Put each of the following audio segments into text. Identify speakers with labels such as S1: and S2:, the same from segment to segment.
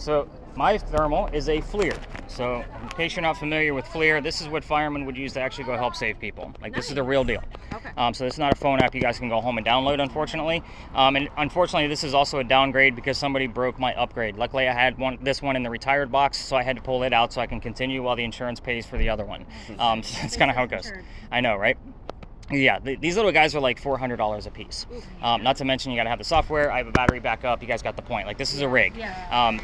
S1: So my thermal is a FLIR. So in case you're not familiar with FLIR, this is what firemen would use to actually go help save people. Like, this is the real deal.
S2: Okay.
S1: So this is not a phone app you guys can go home and download, unfortunately. And unfortunately, this is also a downgrade because somebody broke my upgrade. Luckily, I had this one in the retired box, so I had to pull it out so I can continue while the insurance pays for the other one. So that's kind of how it goes. I know, right? Yeah, these little guys are like $400 a piece. Not to mention you got to have the software. I have a battery backup. You guys got the point. Like, this is a rig.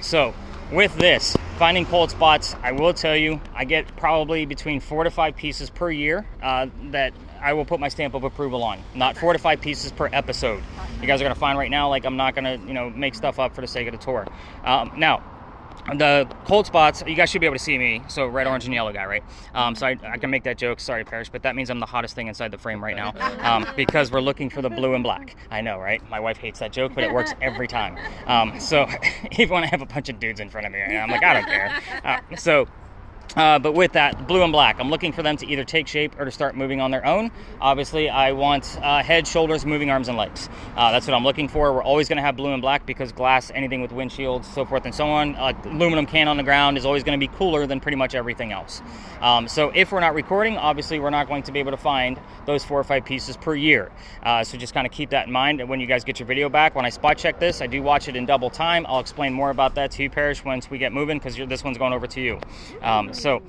S1: So with this, finding cold spots, I will tell you, I get probably between 4 to 5 pieces per year that I will put my stamp of approval on. Not 4 to 5 pieces per episode. You guys are going to find right now, like, I'm not going to, make stuff up for the sake of the tour. Now, the cold spots, you guys should be able to see me. So red, orange, and yellow guy, right? So I can make that joke. Sorry, Parrish, but that means I'm the hottest thing inside the frame right now because we're looking for the blue and black. I know, right? My wife hates that joke, but it works every time. So even when I have a bunch of dudes in front of me, I'm like, I don't care. But with that, blue and black, I'm looking for them to either take shape or to start moving on their own. Obviously, I want head, shoulders, moving arms, and legs. That's what I'm looking for. We're always going to have blue and black because glass, anything with windshields, so forth and so on, aluminum can on the ground is always going to be cooler than pretty much everything else. So if we're not recording, obviously we're not going to be able to find those 4 or 5 pieces per year. So just kind of keep that in mind. And when you guys get your video back, when I spot check this, I do watch it in double time. I'll explain more about that to you, Parrish, once we get moving, because this one's going over to you. So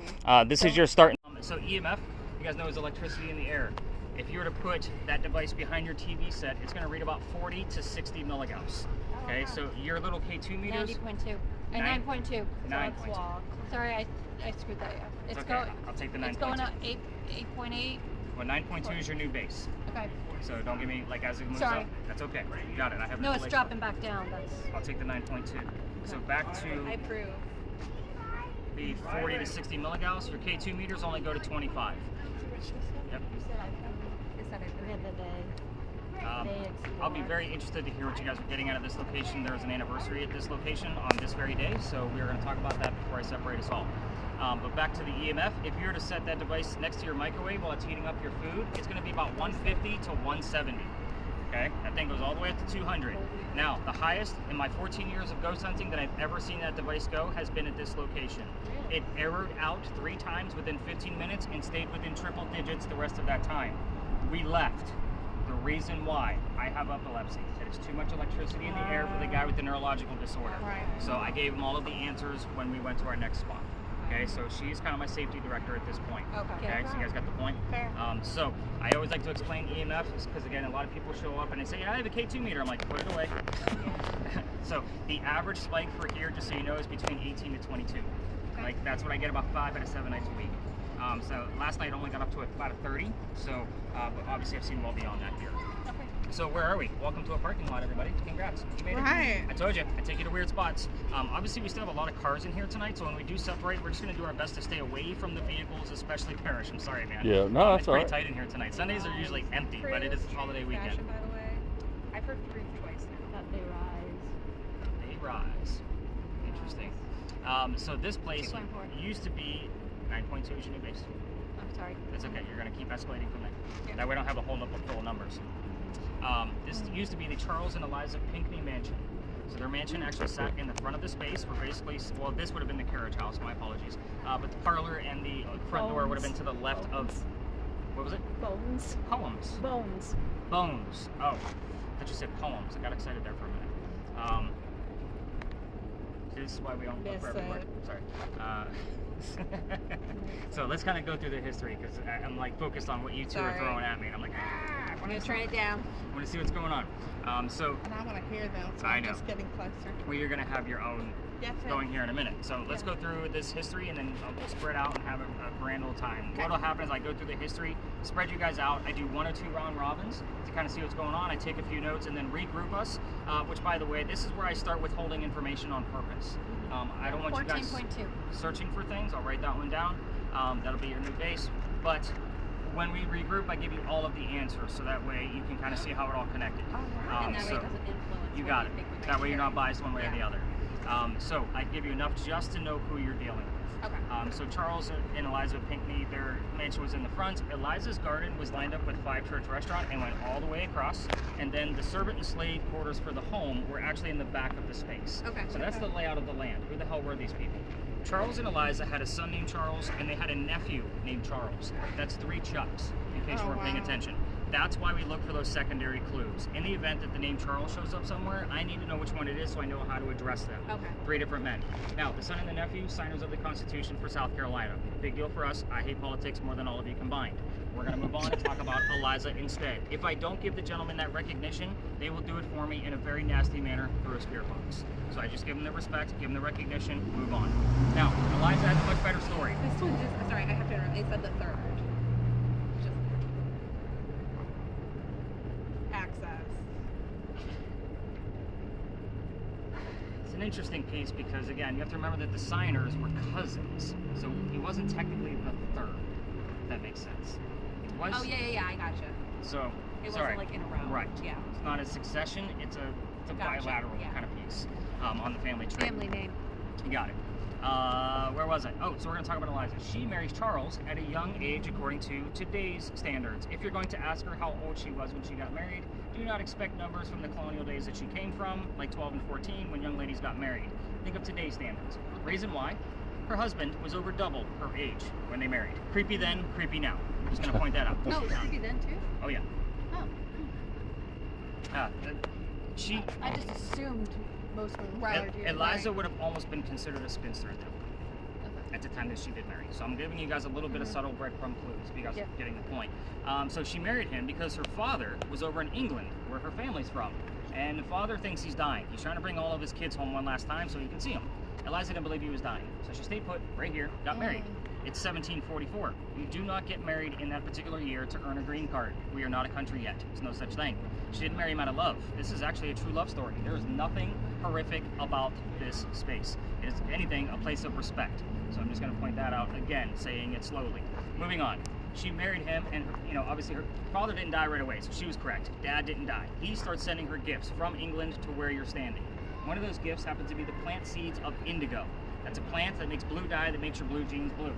S1: this is your start. So EMF, you guys know, is electricity in the air. If you were to put that device behind your TV set, it's going to read about 40 to 60 milligauss. Okay, so your little K2 meters.
S2: 90.2. 9.2.
S1: 9.2.
S2: Sorry, I screwed that up.
S1: It's okay. I'll take the 9.2.
S2: It's going up 8.8.
S1: Well, 9.2 is your new base.
S2: Okay.
S1: So don't give me, like, as it moves up. That's okay. You got it. I have.
S2: No, it's dropping back down.
S1: I'll take the 9.2. So back to.
S2: I approve.
S1: The 40 to 60 milligauss. Your K2 meters only go to 25. Yep. I'll be very interested to hear what you guys are getting out of this location. There's an anniversary at this location on this very day, so we're going to talk about that before I separate us all. But back to the EMF, if you were to set that device next to your microwave while it's heating up your food, it's going to be about 150 to 170. Okay, that thing goes all the way up to 200. Now, the highest in my 14 years of ghost hunting that I've ever seen that device go has been at this location. It errored out 3 times within 15 minutes and stayed within triple digits the rest of that time. We left. The reason why, I have epilepsy. There's too much electricity in the air for the guy with the neurological disorder. So I gave him all of the answers when we went to our next spot. Okay, so she's kind of my safety director at this point. Okay, so you guys got the point? So I always like to explain EMF because, again, a lot of people show up and they say, I have a K2 meter. I'm like, put it away. So the average spike for here, just so you know, is between 18 to 22. Like, that's what I get about 5 out of 7 nights a week. So last night I only got up to about a 30. So, but obviously I've seen well beyond that here. So where are we? Welcome to a parking lot, everybody. Congrats. You made it. I told you. I take you to weird spots. Obviously, we still have a lot of cars in here tonight, so when we do separate, we're just going to do our best to stay away from the vehicles, especially Parrish. I'm sorry, man.
S3: Yeah, no, that's all right.
S1: It's pretty tight in here tonight. Sundays are usually empty, but it is a holiday weekend.
S4: Fashion, by the way. I've heard proof twice now.
S2: That they rise.
S1: They rise. Interesting. So this place used to be 9.2 is your new base.
S2: I'm sorry.
S1: That's okay. You're going to keep escalating from there. That way I don't have a whole up of full numbers. This used to be the Charles and Eliza Pinckney mansion. So their mansion actually sat in the front of the space where basically, well, this would have been the carriage house, my apologies. But the parlor and the front door would have been to the left of, what was it?
S4: Bones.
S1: Poems.
S4: Bones.
S1: Bones. Oh, I thought you said poems. I got excited there for a minute. This is why we don't look for every word. Sorry. So let's kind of go through the history because I'm like focused on what you two are throwing at me, and I'm like,
S4: I'm gonna turn it down.
S1: I want to see what's going on.
S4: And I want to hear them, so I'm just getting closer.
S1: Well, you're gonna have your own going here in a minute. So let's go through this history, and then I'll spread out and have a grand old time. What'll happen is I go through the history, spread you guys out. I do 1 or 2 round robins to kind of see what's going on. I take a few notes and then regroup us. Which, by the way, this is where I start withholding information on purpose. I don't want you guys searching for things. I'll write that one down. That'll be your new base. But when we regroup, I give you all of the answers, so that way you can kind of see how it all connected.
S2: And that way it doesn't influence.
S1: You got it. That way you're not biased one way or the other. So I give you enough just to know who you're dealing with.
S4: Okay.
S1: So Charles and Eliza Pinckney, their mansion was in the front. Eliza's garden was lined up with Five Church Restaurant and went all the way across. And then the servant and slave quarters for the home were actually in the back of the space.
S4: Okay.
S1: So that's the layout of the land. Who the hell were these people? Charles and Eliza had a son named Charles, and they had a nephew named Charles. That's 3 Chucks, in case you weren't paying attention. That's why we look for those secondary clues. In the event that the name Charles shows up somewhere, I need to know which one it is so I know how to address them.
S4: Okay.
S1: 3 different men. Now, the son and the nephew, signers of the Constitution for South Carolina. Big deal for us. I hate politics more than all of you combined. We're going to move on and talk about Eliza instead. If I don't give the gentleman that recognition, they will do it for me in a very nasty manner through a spirit box. So I just give them the respect, give them the recognition, move on. Now, Eliza has a much better story.
S4: This one just, sorry, I have to interrupt. They said the 3rd. Just access.
S1: It's an interesting piece because, again, you have to remember that the signers were cousins. So he wasn't technically the 3rd, if that makes sense. It was.
S4: Oh, yeah, I gotcha.
S1: So,
S4: It
S1: sorry.
S4: wasn't like in a row.
S1: Right.
S4: Yeah.
S1: It's not a succession, it's a
S4: Gotcha,
S1: bilateral
S4: yeah.
S1: kind of piece on the family tree.
S4: Family name.
S1: You got it. Where was I? Oh, so we're going to talk about Eliza. She marries Charles at a young age according to today's standards. If you're going to ask her how old she was when she got married, do not expect numbers from the colonial days that she came from, like 12 and 14 when young ladies got married. Think of today's standards. Reason why? Her husband was over double her age when they married. Creepy then, creepy now. I'm just going to point that out.
S4: Oh, creepy then too?
S1: Oh, yeah.
S4: Oh.
S1: She...
S4: I just assumed most women were
S1: Eliza would have almost been considered a spinster at that point, at the time that she did marry. So I'm giving you guys a little bit of subtle breadcrumb clues, if you guys are getting the point. So she married him because her father was over in England, where her family's from. And the father thinks he's dying. He's trying to bring all of his kids home one last time so he can see them. Eliza didn't believe he was dying. So she stayed put right here, got married. It's 1744. You do not get married in that particular year to earn a green card. We are not a country yet. There's no such thing. She didn't marry him out of love. This is actually a true love story. There is nothing horrific about this space. It is, if anything, a place of respect. So I'm just going to point that out again, saying it slowly. Moving on. She married him, and obviously her father didn't die right away, so she was correct. Dad didn't die. He starts sending her gifts from England to where you're standing. One of those gifts happens to be the plant seeds of indigo. That's a plant that makes blue dye that makes your blue jeans blue.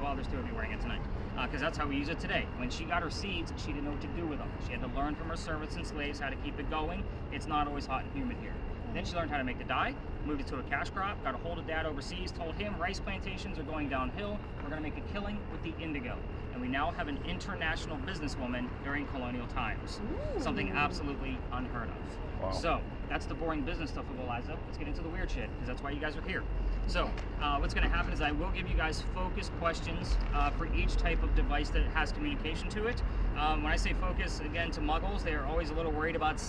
S1: Well, there's 2 of you wearing it tonight. Because that's how we use it today. When she got her seeds, she didn't know what to do with them. She had to learn from her servants and slaves how to keep it going. It's not always hot and humid here. Then she learned how to make the dye, moved it to a cash crop, got a hold of Dad overseas, told him rice plantations are going downhill. We're going to make a killing with the indigo. And we now have an international businesswoman during colonial times.
S4: Ooh.
S1: Something absolutely unheard of.
S3: Wow.
S1: So, that's the boring business stuff of Eliza. Let's get into the weird shit, because that's why you guys are here. So, what's going to happen is I will give you guys focused questions for each type of device that has communication to it. When I say focus, again, to muggles, they are always a little worried about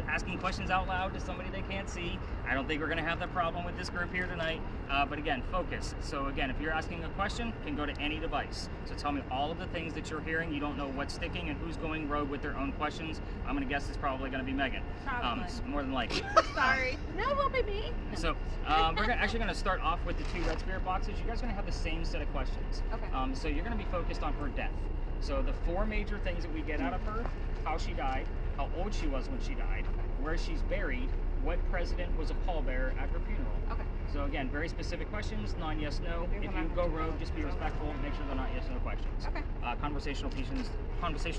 S1: asking questions out loud to somebody they can't see. I don't think we're going to have that problem with this group here tonight. But again, focus. So again, if you're asking a question, you can go to any device. So tell me all of the things that you're hearing. You don't know what's sticking and who's going rogue with their own questions. I'm going to guess it's probably going to be Megan.
S4: Probably.
S1: More than likely.
S4: Sorry. No, it won't be me.
S1: So we're actually going to start off with the 2 red spirit boxes. You guys are going to have the same set of questions.
S4: Okay.
S1: So you're going to be focused on her death. So the 4 major things that we get out of her: how she died, how old she was when she died, where she's buried, what president was a pallbearer at her funeral.
S4: Okay.
S1: So again, very specific questions, non-yes, no. If you go rogue, just be respectful. Make sure they're not yes, no questions.
S4: Okay.
S1: Conversational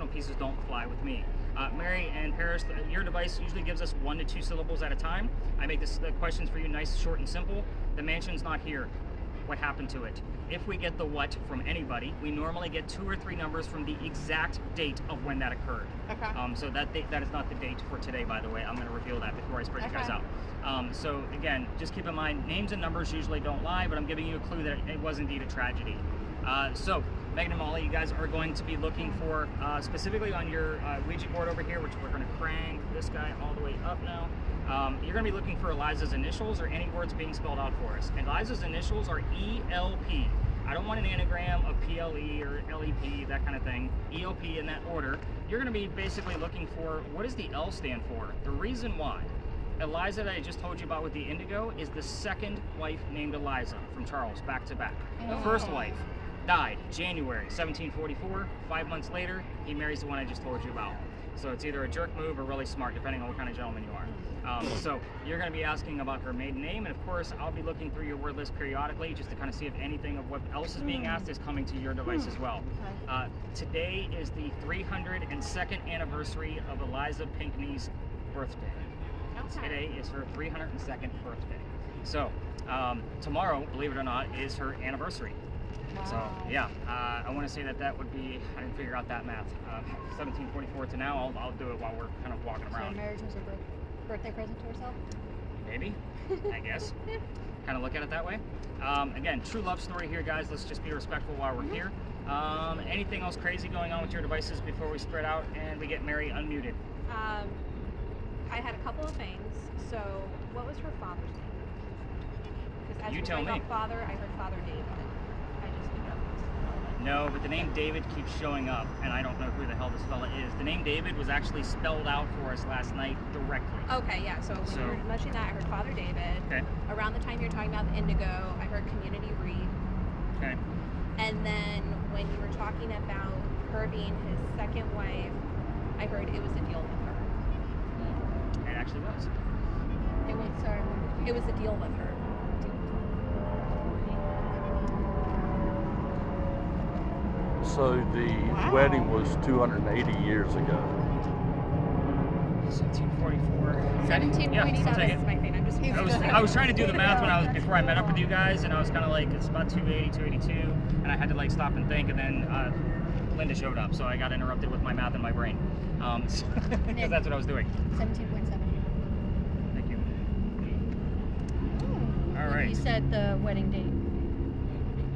S1: pieces don't fly with me. Mary and Parrish, your device usually gives us 1 to 2 syllables at a time. I make the questions for you nice, short, and simple. The mansion's not here. What happened to it? If we get the what from anybody, we normally get 2 or 3 numbers from the exact date of when that occurred.
S4: Okay.
S1: So that is not the date for today, by the way. I'm going to reveal that before I spread you guys out. So again, just keep in mind, names and numbers usually don't lie, but I'm giving you a clue that it was indeed a tragedy. So Megan and Molly, you guys are going to be looking for, specifically on your Ouija board over here, which we're going to crank this guy all the way up now. You're going to be looking for Eliza's initials or any words being spelled out for us. And Eliza's initials are ELP. I don't want an anagram of PLE or LEP, that kind of thing. ELP in that order. You're going to be basically looking for, what does the L stand for? The reason why. Eliza that I just told you about with the indigo is the 2nd wife named Eliza from Charles, back to back. The 1st wife died January 1744. 5 months later, he marries the one I just told you about. So it's either a jerk move or really smart, depending on what kind of gentleman you are. So you're going to be asking about her maiden name, and of course I'll be looking through your word list periodically just to kind of see if anything of what else is being asked is coming to your device as well. Today is the 302nd anniversary of Eliza Pinckney's birthday. Today is her 302nd birthday. So tomorrow, believe it or not, is her anniversary.
S2: Wow.
S1: So yeah, I want to say that would be, I didn't figure out that math. 1744 to now, I'll do it while we're kind of walking
S2: So
S1: around.
S2: marriage was her birthday present to herself?
S1: Maybe, I guess. Kind of look at it that way. Again, true love story here, guys. Let's just be respectful while we're here. Anything else crazy going on with your devices before we spread out and we get Mary unmuted?
S4: I had a couple of things. So, what was her father's name? Because as
S1: You
S4: we
S1: tell
S4: bring
S1: me.
S4: up father, I heard Father David. I just didn't know.
S1: No, but the name David keeps showing up, and I don't know who the hell this fella is. The name David was actually spelled out for us last night directly.
S4: Okay, yeah. So when you were mentioning that, I heard Father David.
S1: Okay.
S4: Around the time you were talking about the indigo, I heard Community REIT.
S1: Okay.
S4: And then when you were talking about her being his second wife, I heard it was a deal with her.
S1: It actually was.
S2: It was, sorry.
S4: It was a deal with her.
S3: So the wedding was 280 years ago.
S1: 1744.
S2: 1747
S1: Yeah, I'll take
S4: That's
S1: it.
S4: my thing. I'm just
S1: I was trying to do the math before I met up with you guys, and I was kind of like, it's about 280, 282, and I had to like stop and think, and then Linda showed up, so I got interrupted with my math in my brain, because that's what I was doing.
S2: 17.7.
S1: Thank you. All right.
S2: You said the wedding date.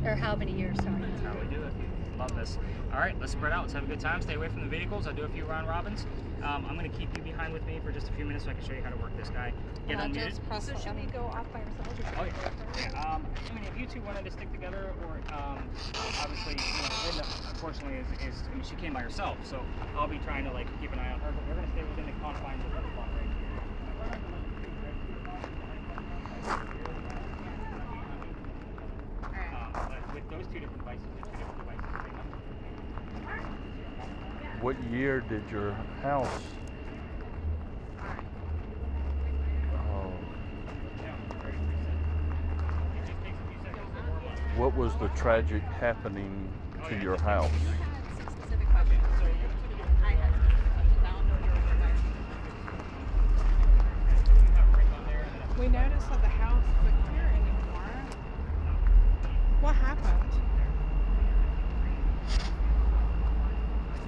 S2: Or how many years, sorry.
S1: That's how we do it. Love this. All right, let's spread out. Let's have a good time. Stay away from the vehicles. I'll do a few round robins. I'm going to keep you behind with me for just a few minutes so I can show you how to work this guy. Get unmuted.
S4: So should we go off by ourselves? Or
S1: Oh yeah. I mean, if you two wanted to stick together, or obviously, Linda, unfortunately, is I mean, she came by herself, so I'll be trying to like keep an eye on her. But we're gonna stay within the confines of the fun right here. But with those two different devices, it's two different devices.
S3: What year did your house? Oh,
S1: It just takes a few seconds to warm up.
S3: what was the tragic happening to your house?
S4: I had 6 specific questions. I had specific questions. I don't know yours or
S5: We noticed that the house isn't here anymore. What happened?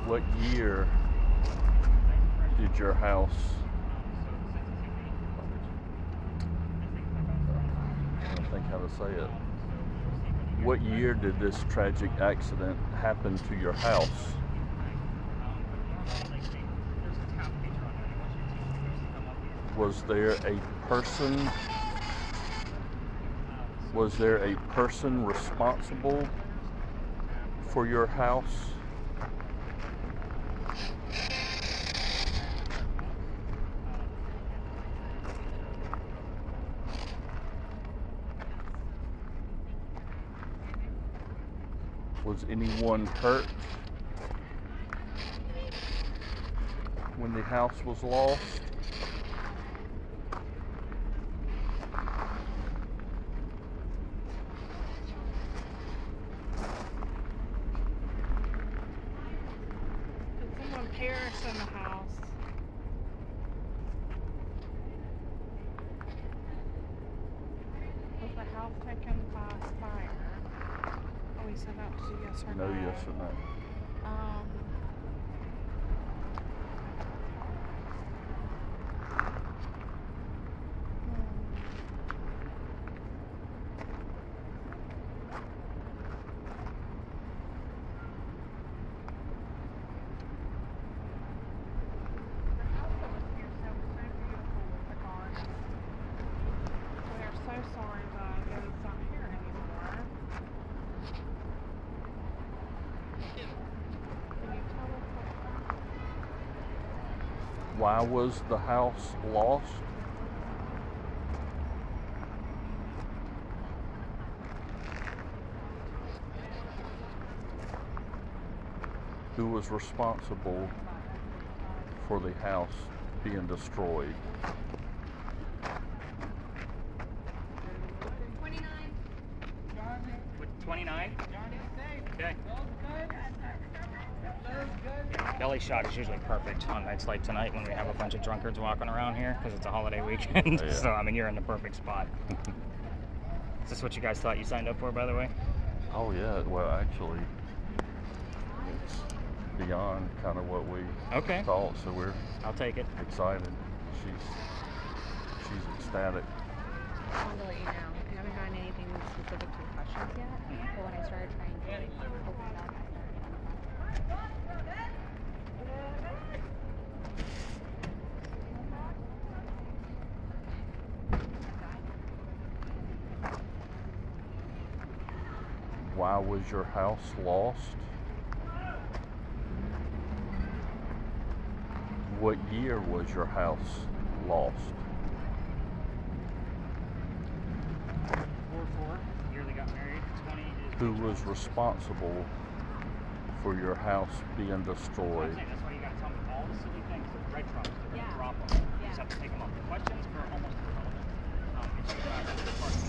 S3: What year did your house? I don't think how to say it. What year did this tragic accident happen to your house? Was there a person? Was there a person responsible for your house? Was anyone hurt when the house was lost?
S5: Did someone perish in the house? Was the house taken by fire? Oh, we said that was a yes or no.
S3: No, yes or no.
S5: Um, the house that was here so beautiful with the gardens. We are so sorry that it is not here anymore. Can you tell us what happened?
S3: Why was the house lost? Who was responsible for the house being destroyed?
S1: 29? Okay. Belly shot is usually perfect on nights like tonight when we have a bunch of drunkards walking around here because it's a holiday weekend.
S3: Yeah.
S1: So, I mean, you're in the perfect spot. Is this what you guys thought you signed up for, by the way?
S3: Oh yeah, well actually, it's beyond kind of what we
S1: Okay.
S3: thought, so we're
S1: I'll take it.
S3: excited. She's ecstatic.
S4: I wanted to let you know, I haven't gotten anything specific to the questions yet, but when I started trying to open it up,
S3: Why was your house lost? What year was your house lost?
S1: 4-4. Year they got married. 20 is.
S3: Who was responsible for your house being destroyed?
S1: That's why you gotta tell me all the silly things, the breadcrumbs, they're
S4: Yeah.
S1: gonna drop them. You
S4: Yeah.
S1: just have to take them up. The questions are almost irrelevant. It's just not the part of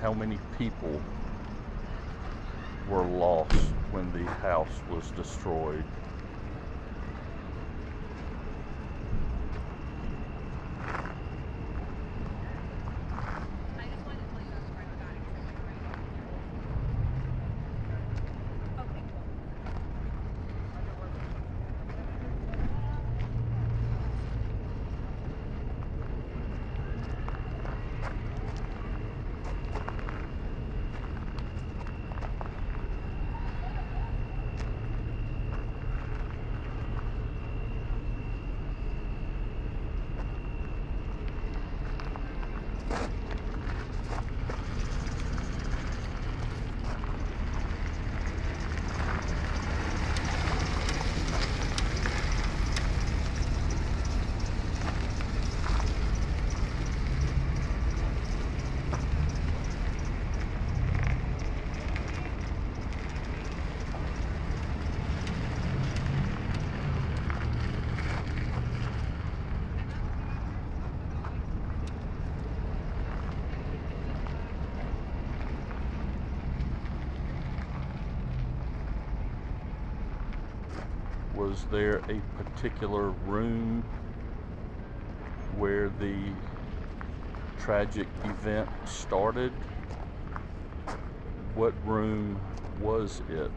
S3: How many people were lost when the house was destroyed?
S4: I just wanted to tell you I was right about it because I'm like right here. Okay, cool.
S3: Was there a particular room where the tragic event started? What room was it?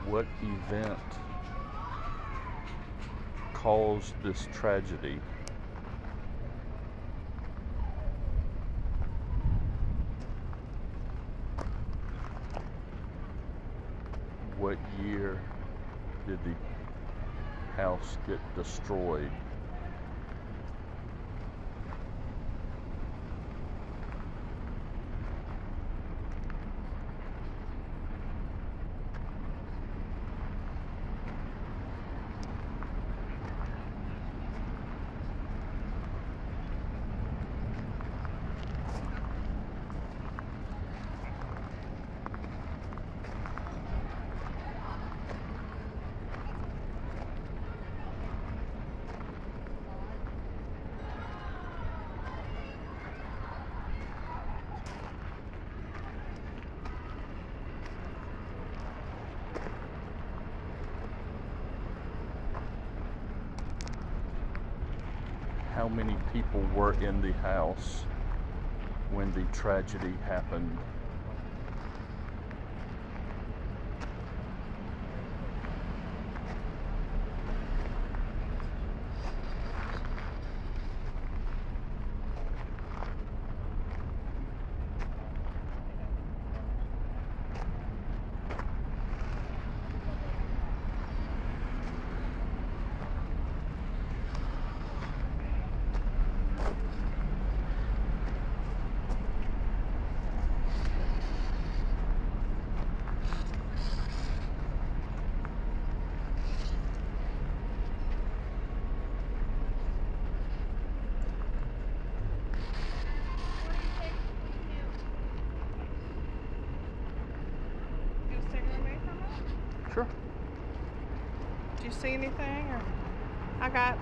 S3: What event caused this tragedy? What year did the house get destroyed? How many people were in the house when the tragedy happened? Sure.
S5: Do you see anything? Or I got,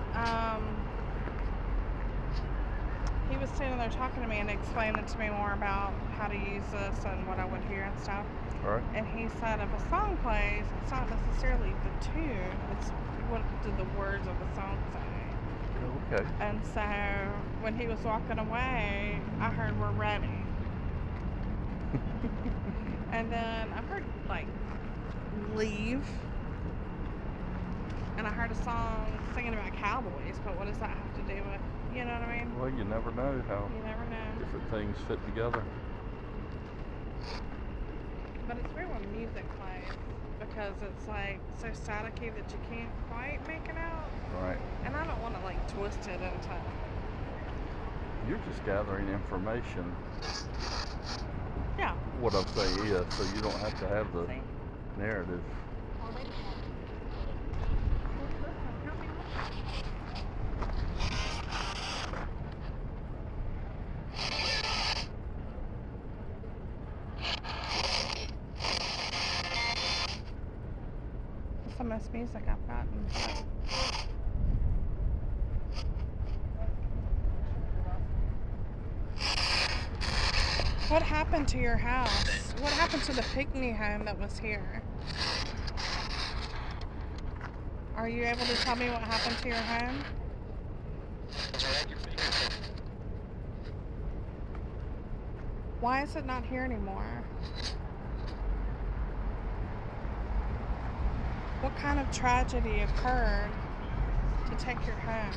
S5: he was sitting there talking to me and explaining to me more about how to use this and what I would hear and stuff.
S3: All right.
S5: And he said if a song plays, it's not necessarily the tune, it's what do the words of the song say.
S3: Okay.
S5: And so when he was walking away, I heard we're ready. And then I heard like leave. And I heard a song singing about cowboys, but what does that have to do with, you know what I mean?
S3: Well, you never know how
S5: You never know.
S3: different things fit together.
S5: But it's weird when music plays because it's like so staticky that you can't quite make it out.
S3: Right.
S5: And I don't want to like twist it into.
S3: You're just gathering information.
S5: Yeah.
S3: What I'm saying is, so you don't have to have the narrative.
S5: It's the most music I've gotten. What happened to your house? What happened to the picnic home that was here? Are you able to tell me what happened to your home? Why is it not here anymore? What kind of tragedy occurred to take your home?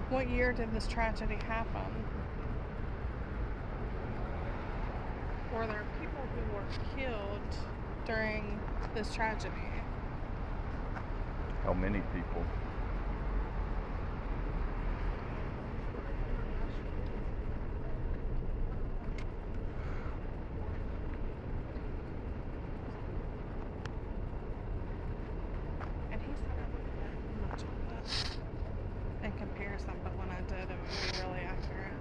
S5: What year did this tragedy happen? Were there people who were killed during this tragedy?
S3: How many people?
S5: And he said I wouldn't get much of it in comparison, but when I did, it would be really accurate.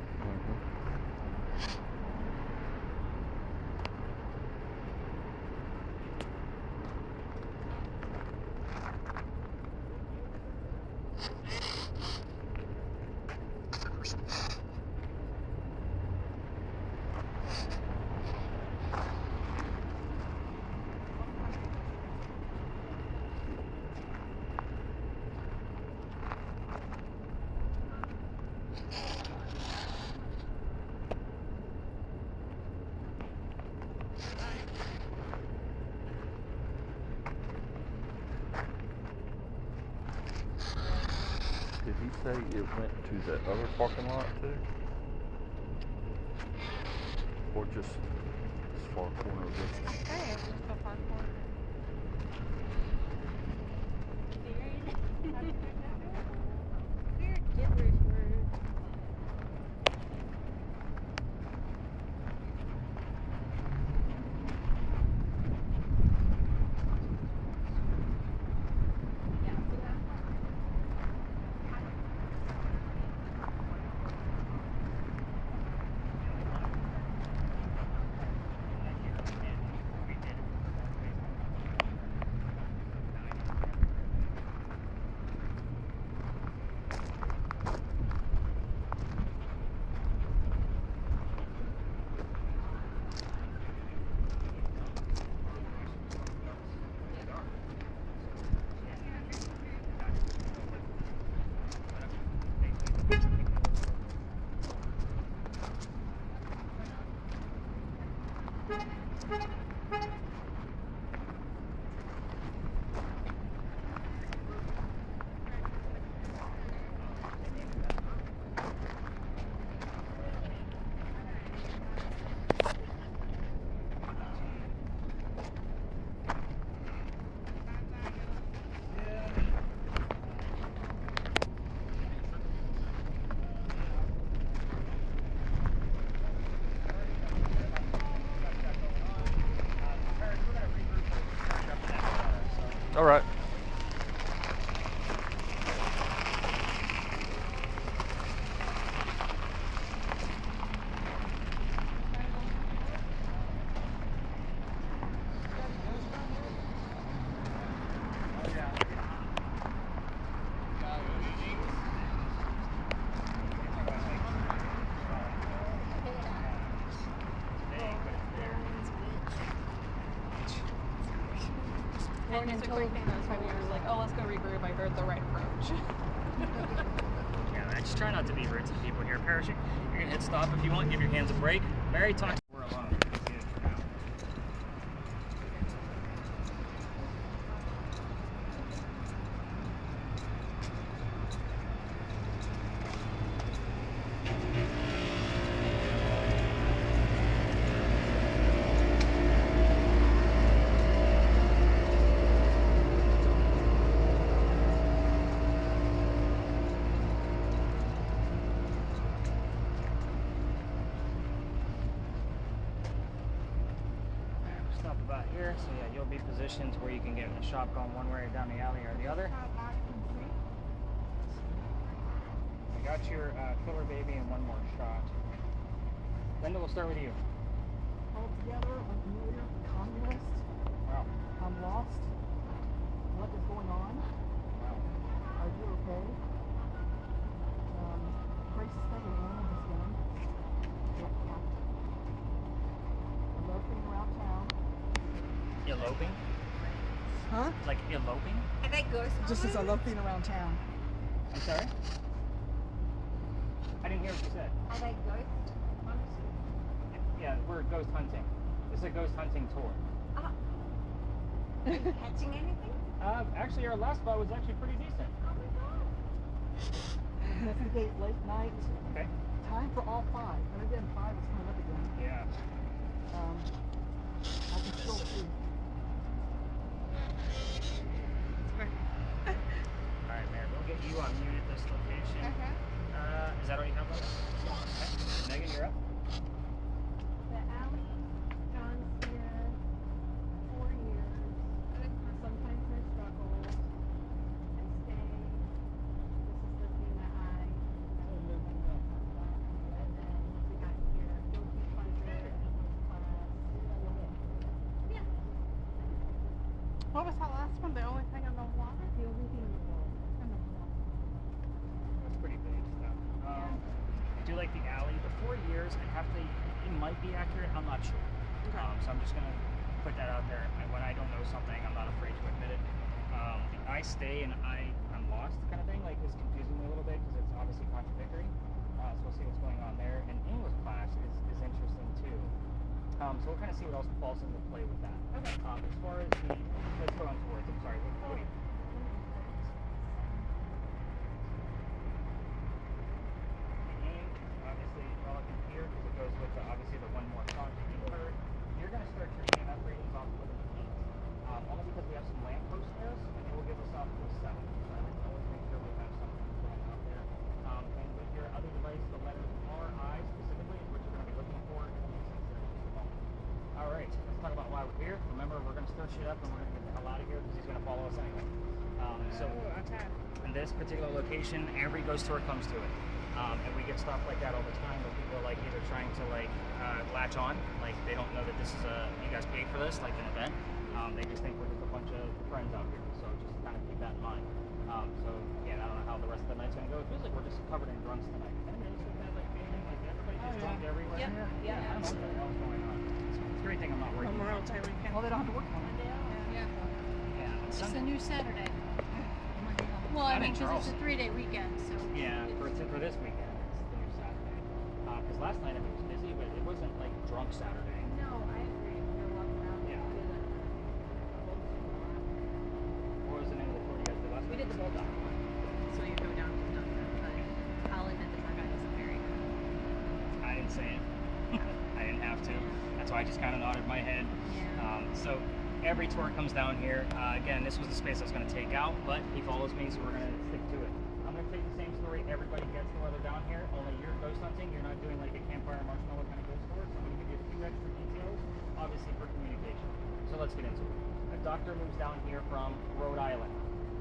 S3: Did he say it went to the other parking lot too? Or just this far corner of this one?
S5: Hey, it's just the far corner.
S3: All right.
S2: And
S5: It's a
S2: until
S5: great thing. That's why we were like, oh, let's go regroup. I heard the right approach.
S1: Yeah, I just try not to be rude to people here. Parrish, you're gonna hit stop if you want. Give your hands a break. Mary, talk. We're alone. You can see it for now. Stop about here, so yeah, you'll be positioned where you can get in the shop going one way or down the alley or the other. I got your killer baby and one more shot. Linda, we'll start with you.
S6: Altogether, unfamiliar, communist,
S1: Wow.
S6: I'm lost. What is going on? Are you okay? Crisis number one is done. Get packed. I'm loafing around town.
S1: Eloping?
S6: Huh?
S1: Like eloping?
S4: Are they ghosts?
S6: Just as I'm loafing around town.
S1: I'm sorry? I didn't hear what you said.
S4: Are they ghosts? Honestly.
S1: Yeah, we're ghost hunting. This is a ghost hunting tour.
S4: Are you catching anything?
S1: Actually, our last spot was actually pretty decent.
S4: Oh my god.
S6: Investigate late night.
S1: Okay.
S6: Time for all five. And again, five is coming up again.
S1: Yeah.
S6: I can still see.
S1: All right, Mary, we'll get you on mute at this location. Is that all you have left? Okay. Megan, you're up.
S5: The alley, John's here 4 years. Sometimes I struggle. I stay. This is the thing that I and then we got here guilty pleasure class. Yeah. What was that last one? The only thing in the water? The only thing in the water.
S1: That's pretty big stuff. I do like the alley. The 4 years, I have to. It might be accurate. I'm not sure. So I'm just gonna put that out there. When I don't know something, I'm not afraid to admit it. The I stay and I'm lost kind of thing, like, is confusing me a little bit because it's obviously contradictory. So we'll see what's going on there. And English class is interesting too. So we'll kind of see what else falls into play with that.
S5: Okay.
S1: As far as the, let's go on towards. I'm sorry. What do you? Obviously relevant here because it goes with obviously the one more shot that you heard. You're going to start your EMF ratings off with an 8, only because we have some lamppost spares, and it will give us off to a 7. So I like to always make sure we have something going out there. And with your other device, the letters R, I specifically is what you're going to be looking for. It will make sense there in just a moment. All right, let's talk about why we're here. Remember, we're going to start shit up and we're going to get the hell out of here because he's going to follow us anyway. In this particular location, every ghost tour comes to it. And we get stuff like that all the time where people are like either trying to latch on, like they don't know that this is you guys paid for this, like an event. They just think we're just a bunch of friends out here. So just kind of keep that in mind. So again, I don't know how the rest of the night's gonna go. It feels like we're just covered in drunks tonight. Anybody else have like feeling like everybody's just drunk everywhere?
S5: Yeah.
S1: I don't know what the hell's going on. It's a great thing I'm not working.
S5: Memorial Day weekend.
S6: Well, they don't have to work on it.
S5: Yeah.
S1: Yeah.
S2: It's a new Saturday. Well, I mean, because it's a 3-day weekend, so.
S1: Yeah, for this weekend, it's the new Saturday. Because last night, I mean, it was busy, but it wasn't like drunk Saturday.
S5: No, I agree. They're walking around.
S1: Yeah. What was the name of the tour you guys did last
S7: We
S1: night?
S7: did the bulldog one. So you go down to Duncan, but I'll admit the tour guide wasn't very good.
S1: I didn't say it. I didn't have to. That's why I just kind of nodded my head. So every tour comes down here. Again, this was the space I was going to take out, but he follows me, so we're going to stick to it. I'm going to take the same story everybody gets while they're down here, only you're ghost hunting. You're not doing like a campfire marshmallow kind of ghost tour, so I'm going to give you a few extra details, obviously for communication. So let's get into it. A doctor moves down here from Rhode Island,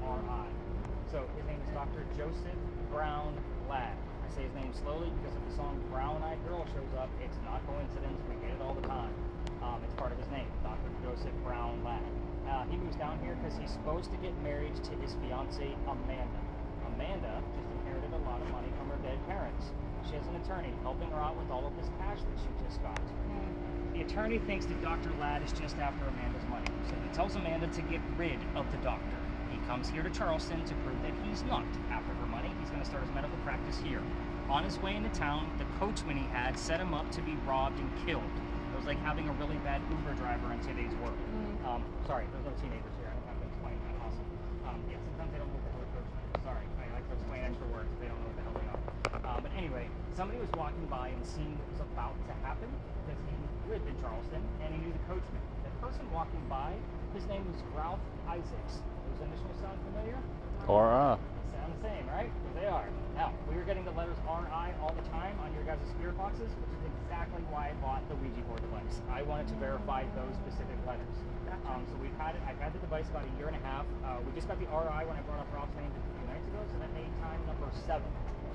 S1: R.I. So his name is Dr. Joseph Brown Ladd. I say his name slowly because if the song Brown Eyed Girl shows up, it's not coincidence. We get it all the time. It's part of his name, Dr. Joseph Brown Ladd. He moves down here because he's supposed to get married to his fiancée, Amanda. Amanda just inherited a lot of money from her dead parents. She has an attorney helping her out with all of this cash that she just got. The attorney thinks that Dr. Ladd is just after Amanda's money, so he tells Amanda to get rid of the doctor. He comes here to Charleston to prove that he's not after her money. He's going to start his medical practice here. On his way into town, the coachman he had set him up to be robbed and killed. It was like having a really bad Uber driver in today's world. Sorry, there's no teenagers here. I don't have to explain that. Awesome. Yeah, sometimes they don't know what the hell a coachman is. Sorry, I like to explain extra words if they don't know what the hell they are. But anyway, somebody was walking by and seeing what was about to happen because he lived in Charleston and he knew the coachman. The person walking by, his name was Ralph Isaacs. Those initials sound familiar?
S3: R.I.
S1: They sound the same, right? Because they are. Now, we were getting the letters R.I. all the time on your guys' spirit boxes, which is exactly why I bought the Ouija board device. I wanted to verify those specific letters. So I've had the device about a year and a half. We just got the R.I. when I brought up Ralph's name a few nights ago, so that made time number 7.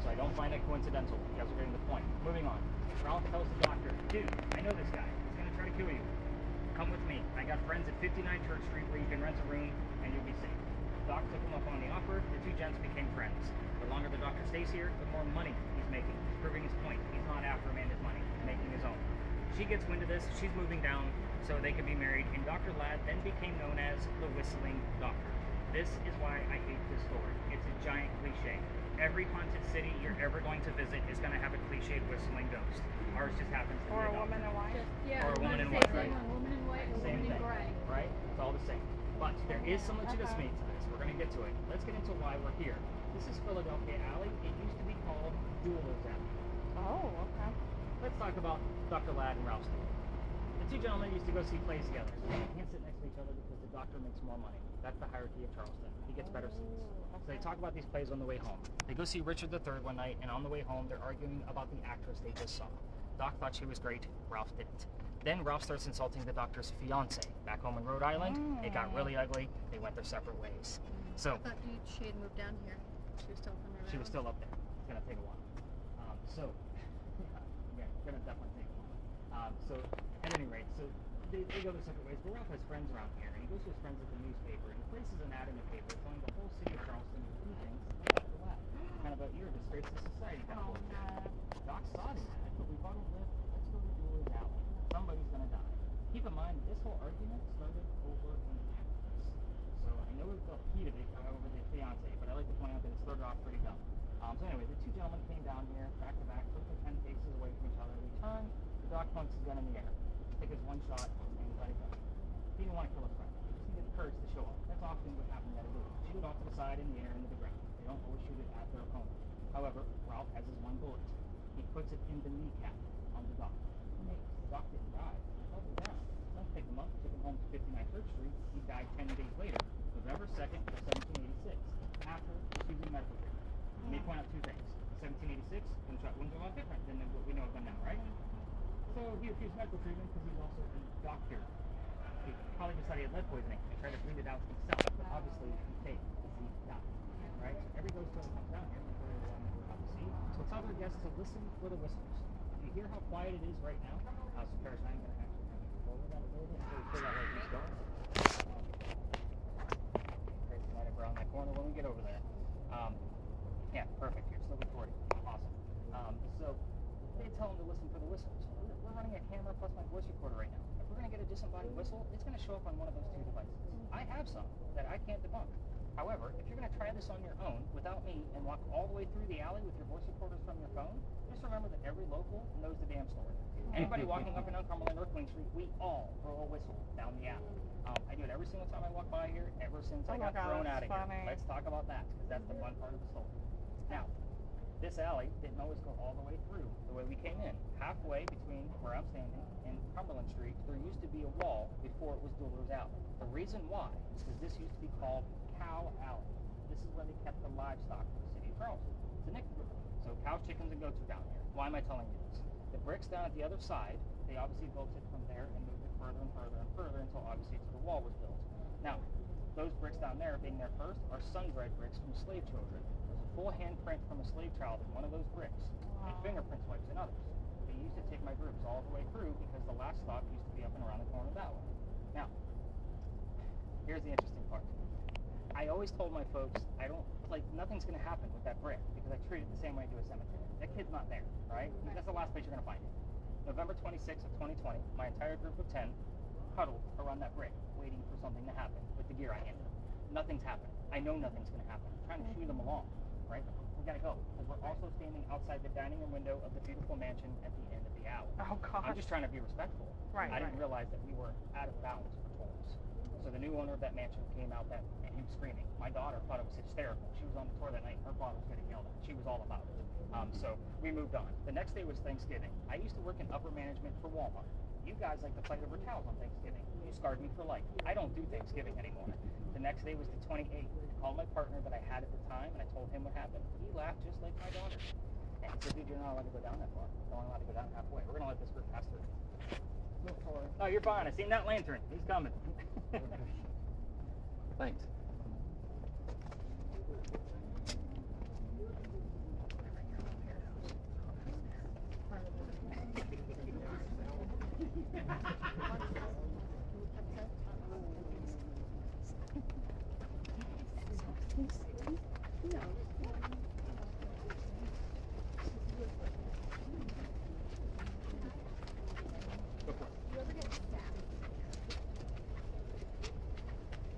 S1: So I don't find that coincidental. You guys are getting the point. Moving on. Ralph tells the doctor, dude, I know this guy. He's going to try to kill you. Come with me. I got friends at 59 Church Street where you can rent a room and you'll be safe. Doc took him up on the offer. The two gents became friends. The longer the doctor stays here, the more money he's making. He's proving his point. He's not after Amanda's money. He's making his own. She gets wind of this. She's moving down so they can be married. And Dr. Ladd then became known as the Whistling Doctor. This is why I hate this story. It's a giant cliche. Every haunted city you're ever going to visit is going to have a cliched whistling ghost. Ours just happens to be a woman in white.
S2: Yeah,
S1: Or a woman in
S2: same
S1: white,
S2: thing,
S1: right?
S2: a woman in white, a
S1: Same
S2: woman in
S1: thing,
S2: gray.
S1: right? It's all the same. But there is some legitimacy to this. We're going to get to it. Let's get into why we're here. This is Philadelphia Alley. It used to be called Jewelers Alley.
S6: Oh, okay.
S1: Let's talk about Dr. Ladd and Ralph Steele. The two gentlemen used to go see plays together. They can't sit next to each other because the doctor makes more money. That's the hierarchy of Charleston. He gets better seats. So they talk about these plays on the way home. They go see Richard III one night, and on the way home, they're arguing about the actress they just saw. Doc thought she was great. Ralph didn't. Then Ralph starts insulting the doctor's fiance. Back home in Rhode Island, it got really ugly. They went their separate ways. So
S2: I thought she had moved down here. She was still from Rhode
S1: she was
S2: Island.
S1: still up there. It's gonna take a while. Yeah, it's gonna definitely take a while. So at any rate, so they go their separate ways. But Ralph has friends around here, and he goes to his friends at the newspaper, and he places an ad in the paper telling the whole city of Charleston that he thinks about the lab. Kind of a you're a disgrace to society kind of bullshit. Doc saw the ad, but we bought a lift. Let's go to Jewelers Alley. Somebody's gonna die. Keep in mind, this whole argument started over an actress. So I know it felt heated over the fiance, but I like to point out that it started off pretty dumb. So anyway, the two gentlemen came down here, back to back, took their 10 paces away from each other. They turned, the doc points his gun in the air. Take his one shot, and let it go. He didn't want to kill his friend. He just needed the courage to show up. That's often what happens at a movie. Shoot off to the side, in the air, into the ground. They don't always shoot it at their opponent. However, Ralph has his one bullet. He puts it in the kneecap on the doc. The doc didn't die. He fell to the ground. Don't pick him up, took him home to 59 Church Street. He died 10 days later, November 2nd of 1786, after receiving medical treatment. Let me point out two things. 1786, gunshot wounds are a lot different than what we know of them now, right? So he refused medical treatment because he's also a doctor. He probably decided he had lead poisoning and tried to bleed it out himself, but obviously he failed because he died, right? So every ghost story comes down here, like we're about to see. So tell their guests to listen for the whistles. If you hear how quiet it is right now, so Parrish and I am going to actually have to go over that a little bit so we figure out where he's going. Crazy light up around that corner when we get over there. Yeah, perfect. You're still recording. Awesome. So they tell them to listen for the whistles. We're running a camera plus my voice recorder right now. If we're going to get a disembodied whistle, it's going to show up on one of those two devices. I have some that I can't debunk. However, if you're going to try this on your own without me and walk all the way through the alley with your voice recorders from your phone, just remember that every local knows the damn story. Anybody walking up and down Cumberland or Queen Street, we all blow a whistle down the alley. I do it every single time I walk by here, ever since I got thrown out of here. Let's talk about that, because that's the fun part of the story. Now, this alley didn't always go all the way through the way we came in. Halfway between where I'm standing and Cumberland Street, there used to be a wall before it was Jewelers Alley. The reason why is because this used to be called Cow Alley. This is where they kept the livestock for the city of Charleston. It's a nickname. So cows, chickens, and goats are down here. Why am I telling you this? The bricks down at the other side, they obviously built it from there and moved it further and further and further until obviously the wall was built. Now, those bricks down there, being there first, are sun-dried bricks from slave children. There's a full handprint from a slave child in one of those bricks, and fingerprint swipes in others. They used to take my groups all the way through because the last stop used to be up and around the corner that way. Now, here's the interesting part. I always told my folks, nothing's going to happen with that brick because I treat it the same way I do a cemetery. That kid's not there, right? That's the last place you're going to find it. November 26th of 2020, my entire group of 10 huddled around that brick, waiting for something to happen with the gear I handed them. Nothing's happening. I know nothing's going to happen. I'm trying to shoo them along, right? We got to go, because we're also standing outside the dining room window of the beautiful mansion at the end of the alley.
S6: Oh, gosh.
S1: I'm just trying to be respectful.
S6: Right,
S1: I didn't
S6: right.
S1: realize that we were out of bounds for tolls. So the new owner of that mansion came out and he was screaming. My daughter thought it was hysterical. She was on the tour that night. Her father was getting yelled at. She was all about it. So we moved on. The next day was Thanksgiving. I used to work in upper management for Walmart. You guys like to fight over towels on Thanksgiving. You scarred me for life. I don't do Thanksgiving anymore. The next day was the 28th. I called my partner that I had at the time, and I told him what happened. He laughed just like my daughter. And he said, dude, you're not allowed to go down that far. You're only allowed to go down halfway. We're going to let this group pass through.
S6: Move forward.
S1: Oh, you're fine. I seen that lantern. He's coming. Thanks.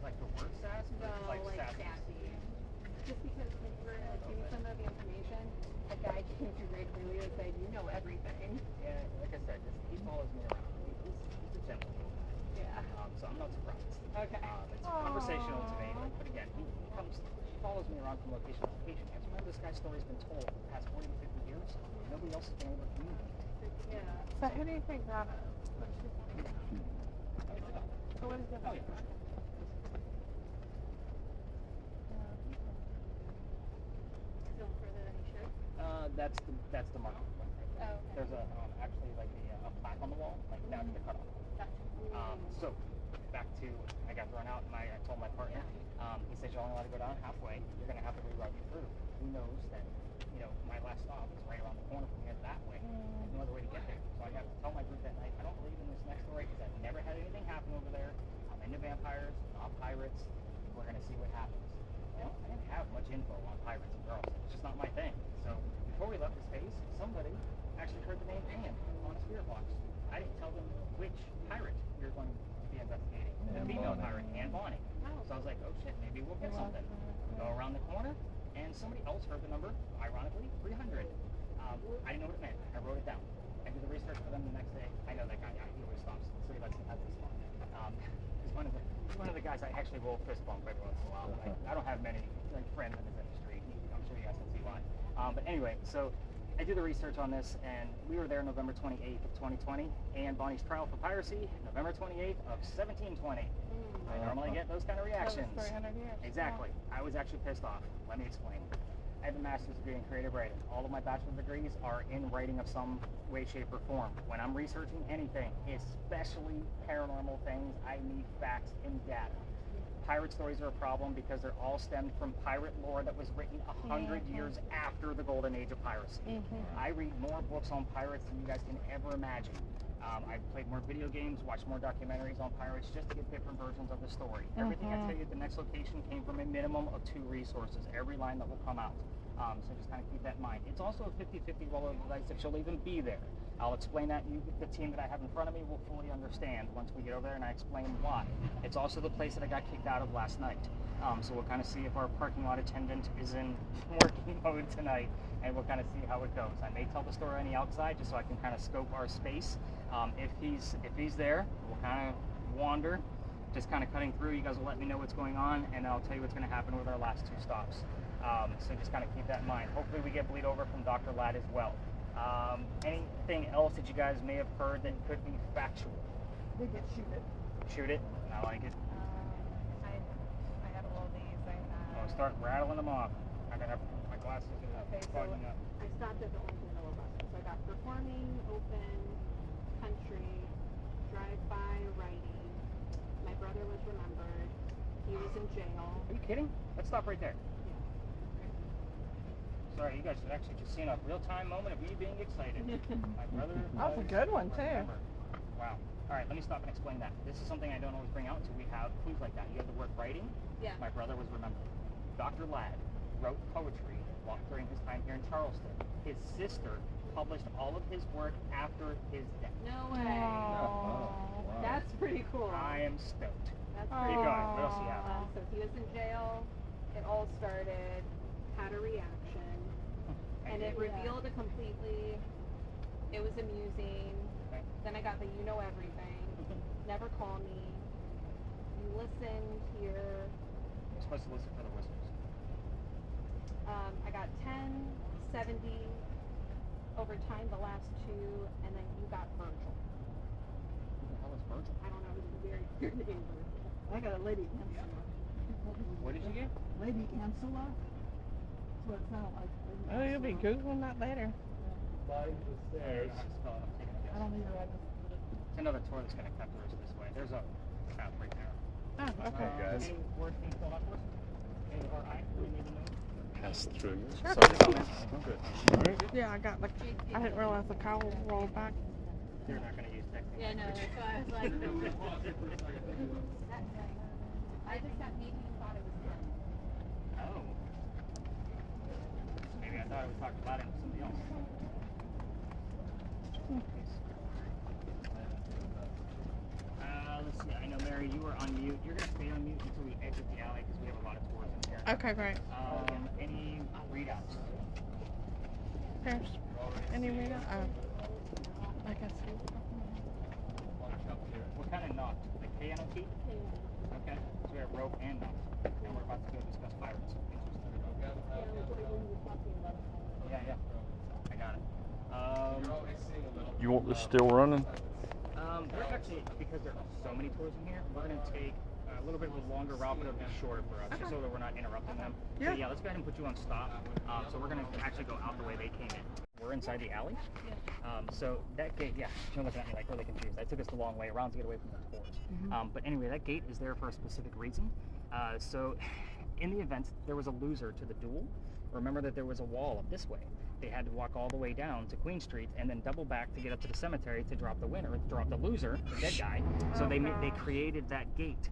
S1: Like the word sass?
S5: No, like sassy. Just because when you were giving some of the information, a guy came through right earlier and said, you know everything.
S1: Yeah, like I said, he follows me around. He's a gentleman.
S5: Yeah.
S1: So I'm not surprised.
S5: Okay.
S1: It's conversational to me, but again, he follows me around from location to location. I remember this guy's story's been told for the past 40 to 50 years. Nobody else has been able to communicate.
S5: Yeah.
S6: So who do you think that is? So what is it?
S1: Oh, yeah.
S5: Still further than he should.
S1: That's the marker point right there.
S5: Oh, okay.
S1: There's actually like a plaque on the wall, like down to the cutoff. So back to, I got thrown out and I told my partner, he said, you're only allowed to go down halfway. You're going to have to reroute you through. He knows that, my last stop is right around the corner from here that way. There's no other way to get there. So I have to tell my group that night, I don't believe in this next story because I've never had anything happen over there. I'm into vampires, not pirates. We're going to see what happens. Well, I didn't have much info on pirates and girls. It's just not my thing. So before we left this phase, somebody actually heard the name Anne on a spirit box. I didn't tell them which pirate we were going to be investigating. The female pirate, Anne Bonny. So I was like, oh shit, maybe we'll get something. We go around the corner, and somebody else heard the number, ironically, 300. I didn't know what it meant. I wrote it down. I did the research for them the next day. I know that guy. He always stops, so he lets me have this one. He's one of the guys I actually will fist bump every once in a while. I don't have many friends in this industry. I'm sure you guys can see why. But anyway, so I did the research on this, and we were there November 28th of 2020. Anne Bonny's trial for piracy, November 28th of 1720. I normally get those kind of reactions.
S6: That was 300 years.
S1: Exactly. I was actually pissed off. Let me explain. I have a master's degree in creative writing. All of my bachelor's degrees are in writing of some way, shape, or form. When I'm researching anything, especially paranormal things, I need facts and data. Pirate stories are a problem because they're all stemmed from pirate lore that was written 100 years after the golden age of piracy. I read more books on pirates than you guys can ever imagine. I've played more video games, watched more documentaries on pirates just to get different versions of the story. Everything I tell you at the next location came from a minimum of 2 resources, every line that will come out. So just kind of keep that in mind. It's also a 50-50 roll of the dice if she'll even be there. I'll explain that. The team that I have in front of me will fully understand once we get over there and I explain why. It's also the place that I got kicked out of last night. So we'll kind of see if our parking lot attendant is in working mode tonight, and we'll kind of see how it goes. I may tell the story on the outside just so I can kind of scope our space. If he's there, we'll kind of wander, just kind of cutting through. You guys will let me know what's going on, and I'll tell you what's going to happen with our last 2 stops. So just kind of keep that in mind. Hopefully we get bleed over from Dr. Ladd as well. Anything else that you guys may have heard that could be factual?
S6: They get shooted.
S1: Shoot it. I like it.
S5: I had all these. I had.
S1: I'll start rattling them off. I gotta have my glasses
S5: Okay, so
S1: fogging up.
S5: I stopped at the only thing that were buses. So I got performing, open, country, drive-by, writing. My brother was remembered. He was in jail.
S1: Are you kidding? Let's stop right there. Sorry, you guys should actually just seen a real-time moment of me being excited. My brother
S6: That's a good one, too.
S1: remembered. Wow. All right, let me stop and explain that. This is something I don't always bring out until we have clues like that. You have the word writing.
S5: Yeah.
S1: My brother was remembered. Dr. Ladd, wrote poetry during his time here in Charleston. His sister published all of his work after his death.
S5: No way.
S3: Wow.
S5: That's pretty cool.
S1: I am stoked.
S5: That's
S1: Keep
S5: pretty
S1: going.
S5: cool.
S1: What else do you have?
S5: So he was in jail. It all started. Had a reaction, and it revealed it completely. It was amusing.
S1: Okay.
S5: Then I got the you know everything. Never call me. You listen here.
S1: You're supposed to listen for the whispers.
S5: I got 10, 70 over time, the last two, and then you got Virgil.
S1: Who the hell is Virgil?
S5: I don't know, it was a very weird name, Virgil.
S6: I got a Lady Ancilla.
S1: What did you get?
S6: Lady Ancilla? That's what it sounded like. Lady
S8: Oh, you'll be
S6: Ancilla.
S8: Googling that later.
S1: There, how to spell it. I'm taking a guess.
S6: I don't either. I just
S1: It's another tour that's going to cut through us this way. There's a path right there.
S8: Oh, okay.
S3: guys.
S1: Any words being filled out for us? A or I? Do we need to know?
S3: Pass through.
S1: Sorry about that.
S3: I'm good. All right.
S8: Yeah, I got like, I didn't realize the cowl rolled back.
S1: You're not going to use texting.
S2: Yeah, no, that's why I was like,
S5: I just got maybe you thought it was him.
S1: Oh. Maybe I thought I was talking about it with somebody else. Let's see. I know, Mary, you were on mute. You're going to stay on mute until we exit the alley because we have a lot of tours in here.
S8: Okay, great.
S1: Any readouts?
S8: Parrish, any reader? I guess.
S1: What kind of knot? Like K-N-O-T? Okay. So we have rope and knot. And we're about to go discuss pirates. Yeah. I got it.
S3: You want this still running?
S1: We're actually, because there are so many tours in here, we're going to take a little bit of a longer route, but it'll be shorter for us, just so that we're not interrupting them.
S8: Yeah.
S1: So yeah, let's go ahead and put you on stop. So we're going to actually go out the way they came in. We're inside the alley. So that gate, yeah, you're looking at me like really confused. That took us the long way around to get away from the tours. But anyway, that gate is there for a specific reason. So in the event there was a loser to the duel, remember that there was a wall up this way. They had to walk all the way down to Queen Street and then double back to get up to the cemetery to drop the winner, drop the loser, the dead guy. So they created that gate.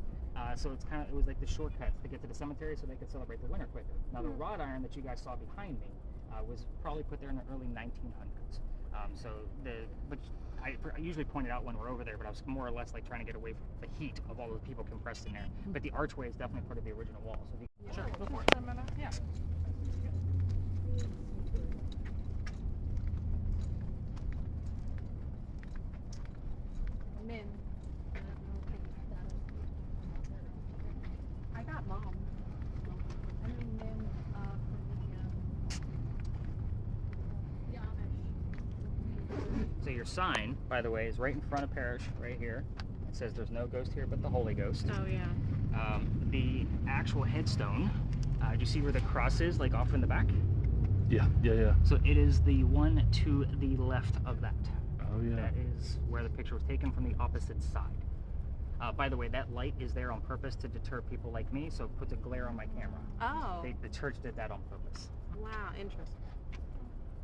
S1: So it was like the shortcut to get to the cemetery so they could celebrate the winner quicker. Now the wrought iron that you guys saw behind me was probably put there in the early 1900s. But I usually point it out when we're over there, but I was more or less like trying to get away from the heat of all the people compressed in there. But the archway is definitely part of the original wall. So sure, go for it. Yeah.
S5: Min. I got mom. I mean Min for
S2: the Amish.
S1: So your sign, by the way, is right in front of Parrish, right here. It says there's no ghost here but the Holy Ghost.
S8: Oh, yeah.
S1: The actual headstone, do you see where the cross is, like off in the back?
S3: Yeah.
S1: So it is the one to the left of that.
S3: Oh yeah.
S1: That is where the picture was taken from the opposite side. By the way, that light is there on purpose to deter people like me, so it puts a glare on my camera.
S5: Oh.
S1: The church did that on purpose.
S5: Wow, interesting.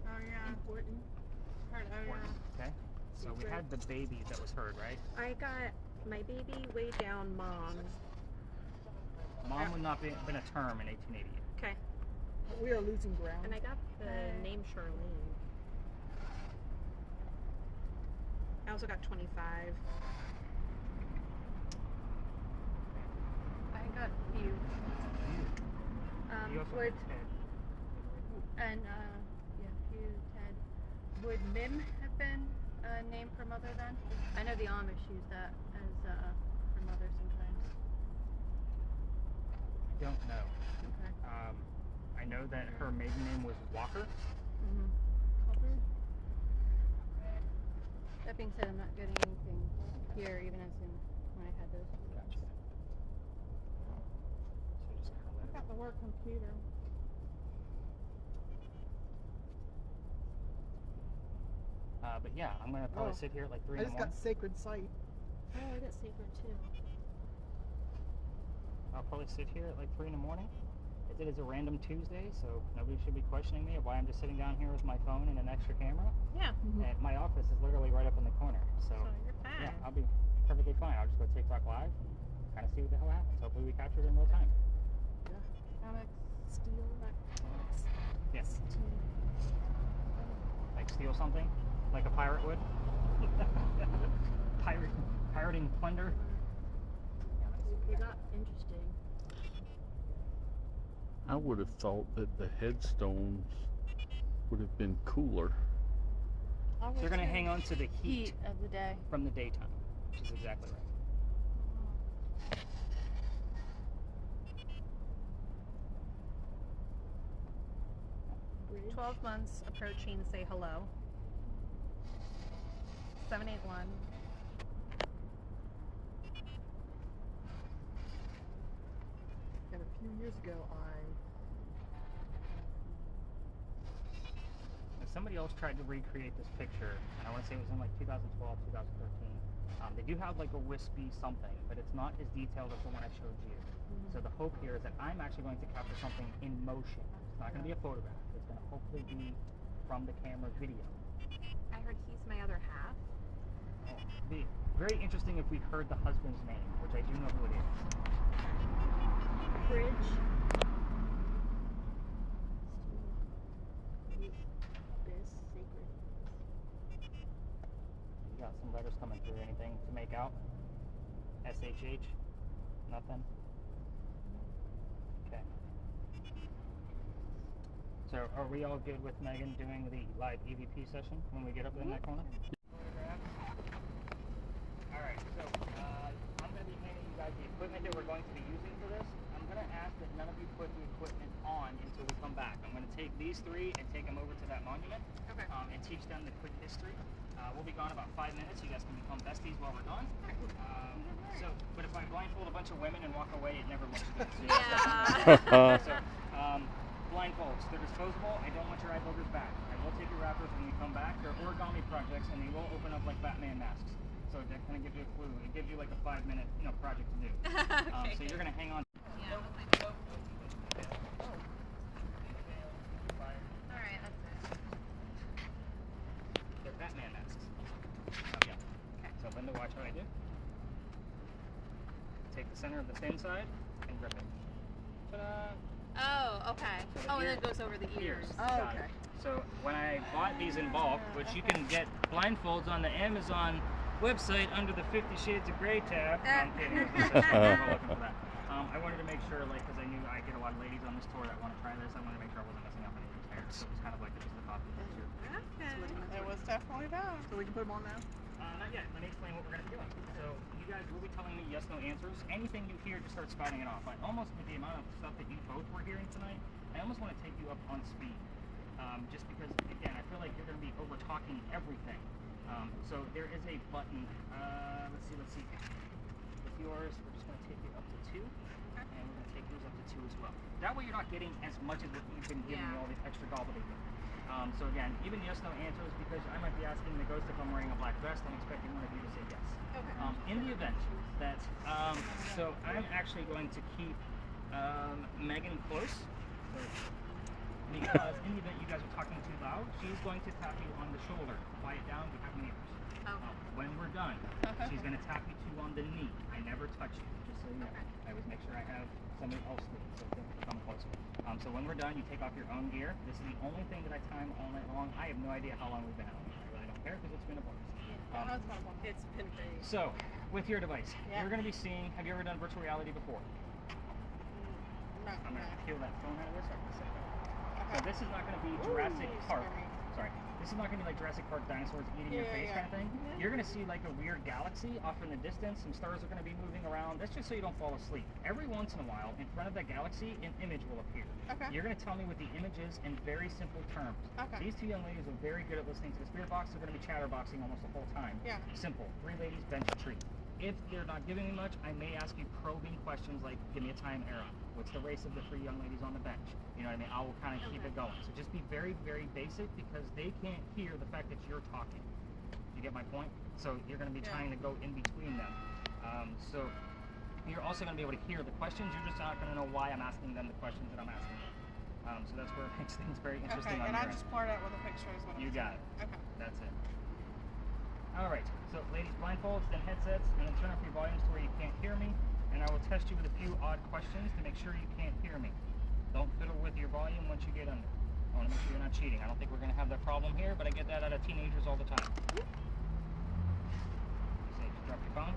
S8: Oh, yeah.
S5: Important.
S8: Heard, oh, yeah.
S1: Okay? So we had the baby that was heard, right?
S5: I got my baby way down mom.
S1: Mom would not have been a term in 1888.
S5: Okay.
S6: we are losing ground.
S5: And I got the name Charlene. I also got 25.
S2: I got few.
S1: You also
S2: Would
S1: had Ted.
S2: and few Ted. Would Mim have been a name for mother then? I know the Amish use that as for mother sometimes.
S1: I don't know.
S2: Okay.
S1: I know that her maiden name was Walker.
S2: Mm-hmm. That being said, I'm not getting anything here, even as in when I had those.
S1: Gotcha. So just kind of let
S8: I got the work computer.
S1: but yeah, I'm gonna probably
S6: Oh.
S1: sit here at like 3
S6: I
S1: in the
S6: just
S1: morning.
S6: got Sacred Site.
S2: Oh, I got sacred too.
S1: I'll probably sit here at like 3 in the morning. It is a random Tuesday, so nobody should be questioning me of why I'm just sitting down here with my phone and an extra camera.
S2: Yeah.
S1: And my office is literally right up in the corner. So
S2: you're fine.
S1: yeah, I'll be perfectly fine. I'll just go TikTok live and kind of see what the hell happens. Hopefully we capture it in real time.
S8: I'm
S5: Steel.
S1: Yes. Like steal something, like a pirate would. Pirating plunder.
S2: We got interesting.
S3: I would have thought that the headstones would have been cooler.
S1: So they're gonna hang on to the heat
S2: Of the day.
S1: from the daytime, which is exactly right.
S7: 12 months approaching, say hello. 781.
S6: And a few years ago,
S1: Somebody else tried to recreate this picture, and I want to say it was in like 2012, 2013. They do have like a wispy something, but it's not as detailed as the one I showed you. So the hope here is that I'm actually going to capture something in motion. It's not going to be a photograph. It's going to hopefully be from the camera video.
S7: I heard he's my other half.
S1: It'd be very interesting if we heard the husband's name, which I do know who it is.
S2: Bridge.
S1: You got some letters coming through. Anything to make out? SHH? Nothing? Okay. So are we all good with Megan doing the live EVP session when we get up in that corner? Alright, so I'm going to be handing you guys the equipment that we're going to be using for this. I'm going to ask that none of you put the equipment on until we come back. I'm going to take these three and take them over to that monument and teach them the quick history. We'll be gone about 5 minutes. You guys can become besties while we're gone. But if I blindfold a bunch of women and walk away, it never looks good.
S4: Yeah.
S1: So, blindfolds, they're disposable. I don't want your eye boogers back. I will take your wrappers when we come back. They're origami projects, and they will open up like Batman masks. So that kind of gives you a clue. It gives you like a 5-minute, project to do.
S7: Okay,
S1: So you're gonna hang on.
S7: Yeah. Alright, that's it.
S1: They're Batman masks. Yeah.
S7: Okay.
S1: So Linda, watch what I do. Take the center of the thin side and grip it. Ta-da!
S4: Oh, okay.
S1: So the
S4: Oh, and then
S1: ear-
S4: it goes over the ears.
S6: Oh,
S1: Got
S6: okay.
S1: it. So when I bought these in bulk, which you can get blindfolds on the Amazon website under the 50 Shades of Grey tab. No, I'm kidding. It was looking for that. I wanted to make sure, because I knew I get a lot of ladies on this tour that want to try this, I wanted to make sure I wasn't messing up anybody's hair. So it was kind of like just a copy picture.
S7: Okay.
S8: It was definitely done.
S6: So we can put them on now?
S1: Not yet. Let me explain what we're going to be doing. So you guys will be telling me yes, no answers. Anything you hear, just start spouting it off. Almost with the amount of stuff that you both were hearing tonight, I almost want to take you up on speed. Just because, again, I feel like you're going to be over-talking everything. So there is a button. Let's see. With yours, we're just going to take it up to 2. And we're going to take yours up to 2 as well. That way you're not getting as much as what we've been giving you, all these extra gobbledygook. So again, even yes, no answers, because I might be asking the ghost if I'm wearing a black vest. I'm expecting one of you to say yes.
S7: Okay.
S1: In the event that, so I'm actually going to keep Megan close. Because in the event you guys are talking too loud, she's going to tap you on the shoulder. Quiet down, we have neighbors.
S7: Okay.
S1: When we're done, she's going to tap you two on the knee. I never touch you, just so you know. I always make sure I have somebody else with me, so don't come closer. So when we're done, you take off your own gear. This is the only thing that I time all night long. I have no idea how long we've been out. I really don't care because it's been a blast.
S7: It's been great.
S1: So, with your device, you're going to be seeing, have you ever done virtual reality before? I'm going to peel that phone out of this so I can set it up. So this is not going to be Jurassic Park. Sorry. This is not going to be like Jurassic Park dinosaurs eating your face kind of thing. You're going to see like a weird galaxy off in the distance. Some stars are going to be moving around. That's just so you don't fall asleep. Every once in a while, in front of that galaxy, an image will appear. You're going to tell me what the image is in very simple terms. These two young ladies are very good at listening to the spirit box. They're going to be chatterboxing almost the whole time. Simple. 3 ladies, bench a tree. If they're not giving me much, I may ask you probing questions like, give me a time era. What's the race of the 3 young ladies on the bench? You know what I mean? I will kind of keep it going. So just be very, very basic because they can't hear the fact that you're talking. You get my point? So you're going to be trying to go in between them. So you're also going to be able to hear the questions. You're just not going to know why I'm asking them the questions that I'm asking them. So that's where it makes things very interesting on
S8: and
S1: your
S8: I
S1: end.
S8: just blurred out with a picture is what
S1: You got it.
S8: Okay.
S1: That's it. Alright, so ladies, blindfolds, then headsets, and then turn up your volumes to where you can't hear me, and I will test you with a few odd questions to make sure you can't hear me. Don't fiddle with your volume once you get under. I want to make sure you're not cheating. I don't think we're going to have that problem here, but I get that out of teenagers all the time. Say, just drop your phone.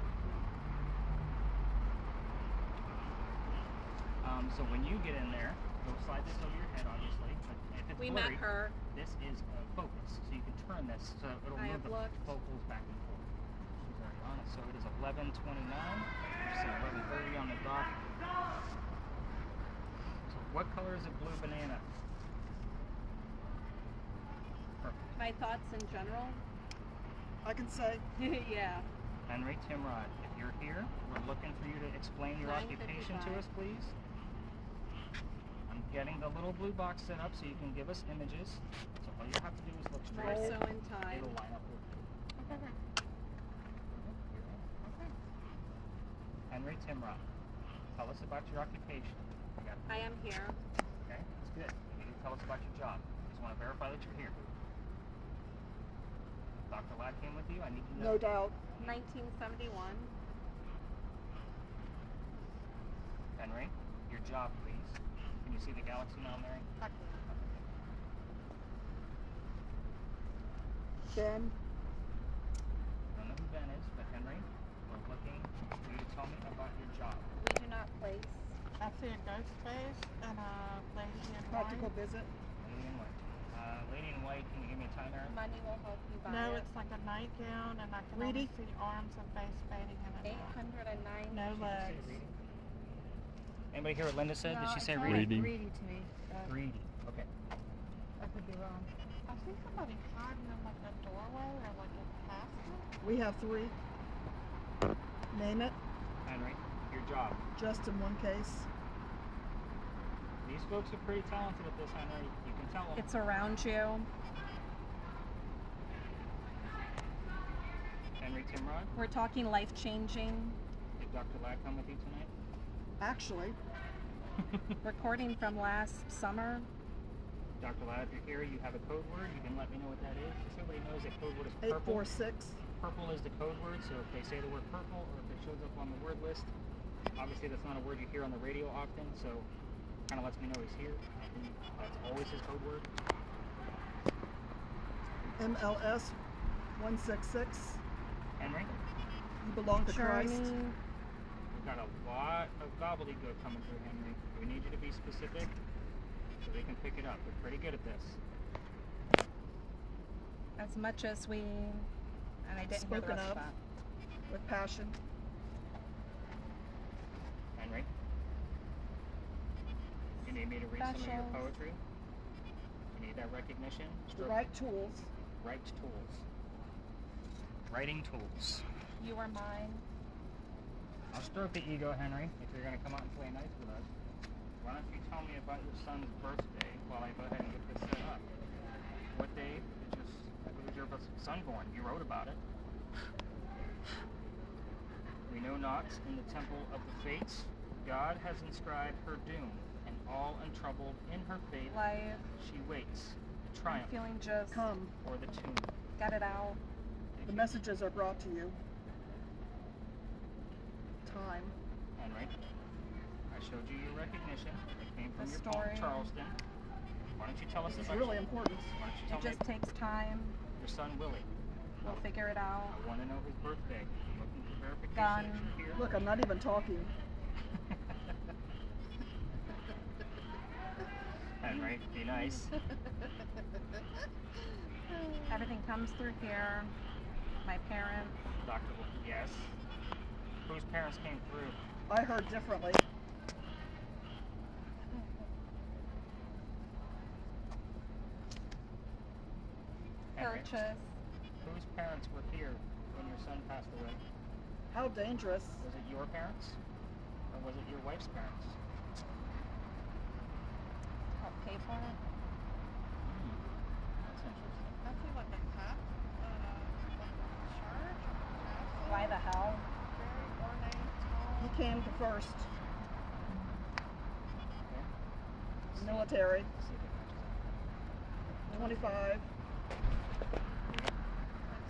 S1: So when you get in there, you'll slide this over your head, obviously. But if it's
S4: We
S1: blurry,
S4: met her.
S1: this is focus, so you can turn this so it'll
S4: I
S1: move
S4: have
S1: the
S4: looked.
S1: focals back and forth. She's already on it, so it is 11:29. You see 11:30 on the dot. So what color is a blue banana? Perfect.
S4: My thoughts in general.
S6: I can say
S4: Yeah.
S1: Henry Timrod, if you're here, we're looking for you to explain your occupation to
S4: 9:55.
S1: us, please. I'm getting the little blue box set up so you can give us images. So all you have to do is look
S4: More
S1: straight.
S4: so in time.
S1: It'll line up with you. Okay. Henry Timrod, tell us about your occupation. You got it.
S4: I am here.
S1: Okay, that's good. You need to tell us about your job. Just want to verify that you're here. Dr. Ladd came with you. I need to know.
S6: no doubt.
S4: 1971.
S1: Henry, your job, please. Can you see the galaxy now, Mary?
S6: Ben,
S1: I don't know who Ben is, but Henry, we're looking for you to tell me about your job.
S4: We do not place.
S8: I see a ghost face and a lady in
S6: practical
S8: white.
S6: visit.
S1: Lady in white. Lady in white, can you give me a time there?
S4: Money will help you buy
S8: No,
S4: it.
S8: it's like a nightgown, and I can
S6: Reedy?
S8: only see arms and face fading in it.
S4: 809.
S8: No legs.
S1: Anybody hear what Linda said? Did she say
S3: Reedy?
S1: reading?
S2: Reedy to me.
S1: Reedy. Okay.
S2: I could be wrong.
S8: I see somebody hiding in like a doorway or like a casket.
S6: We have 3. Name it.
S1: Henry, your job.
S6: Just in one case.
S1: These folks are pretty talented at this, Henry. You can tell them.
S4: It's around you.
S1: Henry Timrod,
S4: We're talking life changing.
S1: did Dr. Ladd come with you tonight?
S6: Actually,
S4: Recording from last summer.
S1: Dr. Ladd, if you're here, you have a code word. You can let me know what that is. Just so everybody knows that code word is purple.
S6: 846.
S1: Purple is the code word, so if they say the word purple or if it shows up on the word list, obviously that's not a word you hear on the radio often, so kind of lets me know he's here. That's always his code word.
S6: MLS 166.
S1: Henry,
S6: You belong to Christ.
S4: Journey.
S1: we've got a lot of gobbledygook coming through, Henry. We need you to be specific so they can pick it up. We're pretty good at this.
S4: As much as we, and I didn't hear the
S6: Spoken
S4: rest
S6: of.
S4: of that.
S6: With passion.
S1: Henry, you need me to read some of your
S4: Specials.
S1: poetry? You need that recognition?
S6: The right tools.
S1: Right tools. Writing tools.
S4: You are mine.
S1: I'll stroke the ego, Henry, if you're going to come out and play nice with us. Why don't you tell me about your son's birthday while I go ahead and get this set up? What day was your son born? You wrote about it. We know not in the temple of the fates, God has inscribed her doom, and all untroubled in her fate,
S4: Life.
S1: she waits the
S4: I'm
S1: triumph
S4: feeling just.
S6: Come.
S1: or the tomb.
S4: Get it out.
S6: The messages are brought to you. Time.
S1: Henry, I showed you your recognition. It came from
S4: The
S1: your
S4: story.
S1: poem, Charleston. Why don't you tell us
S6: It's
S1: about
S6: really important.
S1: Why don't you tell
S4: It
S1: me
S4: just takes time.
S1: your son Willie?
S4: We'll figure it out.
S1: I want to know his birthday. I'm looking for verification
S4: Done.
S1: that you're here.
S6: Look, I'm not even talking.
S1: Henry, be nice.
S4: Everything comes through here. My parents.
S1: Dr. Yes. Whose parents came through?
S6: I heard differently.
S1: Henry,
S4: Purchase.
S1: whose parents were here when your son passed away?
S6: How dangerous.
S1: Was it your parents? Or was it your wife's parents?
S4: Help pay for it.
S1: That's interesting.
S8: I see like a hat, like a church, castle.
S4: Why the hell?
S8: Very ornate, tall.
S6: He came to first.
S1: Okay.
S6: Military.
S1: See if it matches up.
S6: 25.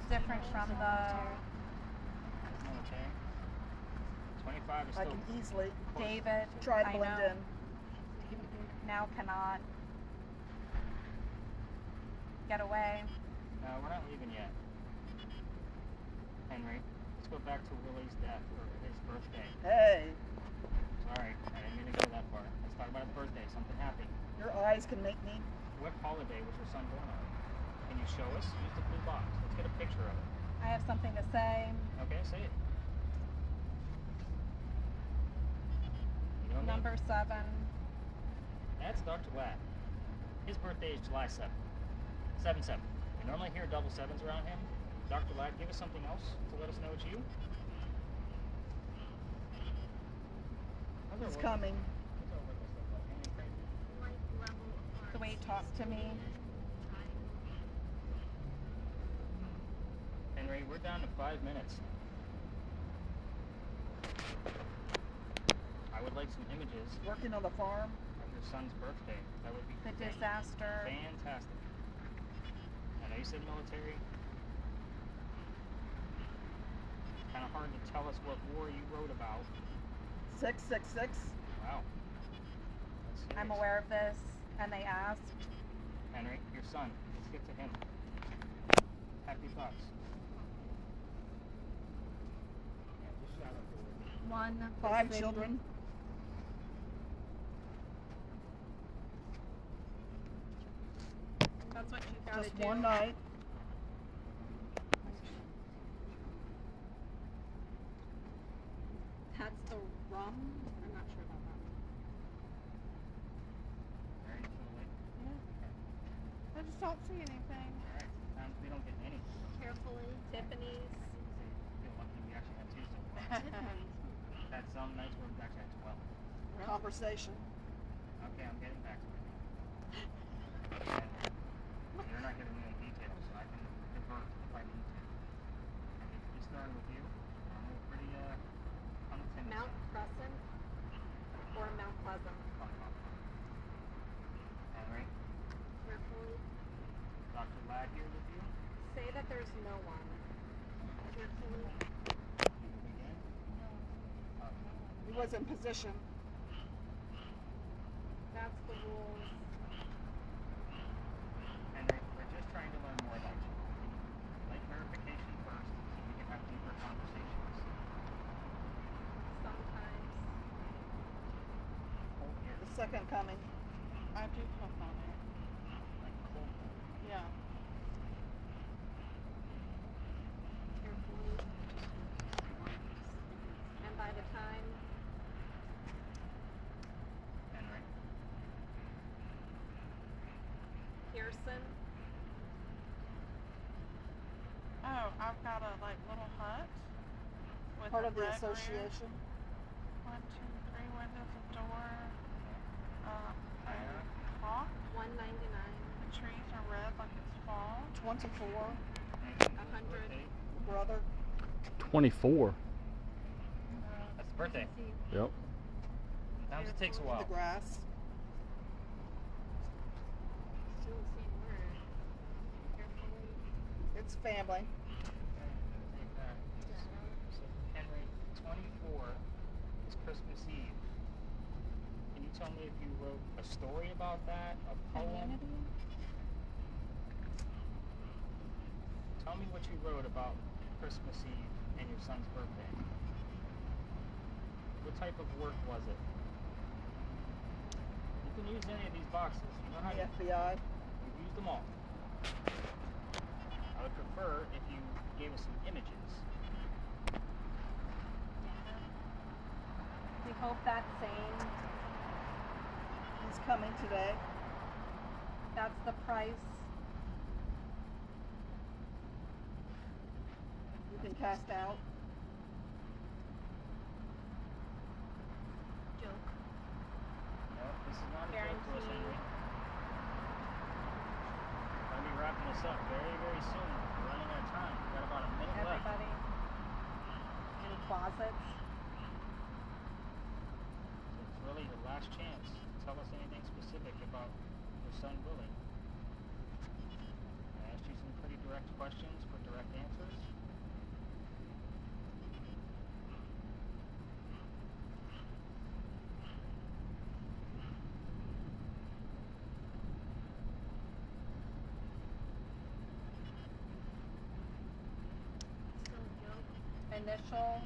S4: Different from the.
S1: Military. 25 is
S6: I
S1: still
S6: can easily
S1: close.
S4: David.
S6: try to
S4: I
S6: blend
S4: know.
S6: in.
S5: now cannot get away.
S1: No, we're not leaving yet. Henry, let's go back to Willie's death or his birthday.
S6: Hey,
S1: Sorry, I didn't mean to go that far. Let's talk about his birthday. Something happened.
S6: your eyes can make me.
S1: What holiday was your son born on? Can you show us? Use the blue box. Let's get a picture of it.
S5: I have something to say.
S1: Okay, say it. You know me?
S5: Number 7.
S1: That's Dr. Ladd. His birthday is July 7th. 7-7. We normally hear double sevens around him. Dr. Ladd, give us something else to let us know it's you. How's our
S6: It's
S1: work-
S6: coming.
S1: What's our work list look like? Anything crazy?
S2: Like level of
S5: The way he talked to me.
S1: Henry, we're down to 5 minutes. I would like some images
S6: Working on the farm.
S1: of your son's birthday. That would be
S5: The disaster.
S1: fantastic. I know you said military. Kind of hard to tell us what war you wrote about.
S6: 666.
S1: Wow. That's serious.
S5: I'm aware of this, and they asked.
S1: Henry, your son. Let's get to him. Happy thoughts. Yeah, just shout out the word.
S5: 1.
S6: 5 children.
S5: That's what you gotta
S6: Just
S5: do.
S6: one night.
S5: That's the rum. I'm not sure about that.
S1: Ready to the lake?
S8: I just don't see anything.
S1: Alright, sometimes we don't get any.
S2: carefully.
S5: Tiffany's.
S1: Feel lucky we actually had 2 so far. Had some nights where we actually had 12.
S6: Conversation.
S1: Okay, I'm getting back to it. And you're not giving me any details, so I can divert if I need to. And if we started with you, we're pretty unattended.
S5: Mount Crescent or Mount Pleasant.
S1: Henry,
S2: Carefully.
S1: Dr. Ladd here with you.
S5: Say that there's no one.
S2: Carefully.
S1: Again.
S6: He was in position.
S5: That's the rules.
S1: Henry, we're just trying to learn more about you. Like verification first, so we can have deeper conversations.
S5: Sometimes.
S1: Cold ear,
S6: The second coming.
S8: I do cough on it.
S1: like cold.
S8: Yeah.
S2: Carefully.
S5: And by the time
S1: Henry,
S5: Pearson,
S8: Oh, I've got a like little hut with
S6: Part
S8: a
S6: of the
S8: red roof.
S6: association.
S8: 1, 2, 3 windows, a door. A
S1: Fire.
S8: clock.
S5: 199,
S8: The trees are red like it's fall.
S6: 24.
S5: 100.
S1: birthday.
S6: Brother.
S3: 24.
S1: That's the birthday.
S3: Yep.
S1: Sometimes it takes a
S6: The
S1: while.
S6: grass.
S2: Still the same word. Carefully.
S6: It's family.
S1: Take that. So, Henry, 24 is Christmas Eve. Can you tell me if you wrote a story about that, a poem? Tell me what you wrote about Christmas Eve and your son's birthday. What type of work was it? You can use any of these boxes. You know how
S6: The
S1: to
S6: FBI.
S1: We've used them all. I would prefer if you gave us some images.
S5: We hope that same.
S6: He's coming today.
S5: That's the price.
S6: You can cast out.
S2: Joke.
S1: No, this is not a joke to us,
S5: Guaranteed.
S1: Henry. We're gonna be wrapping this up very, very soon. We're running out of time. We've got about a minute left.
S5: Everybody. Any closets?
S1: So it's really your last chance to tell us anything specific about your son Willie. I asked you some pretty direct questions for direct answers.
S5: initial.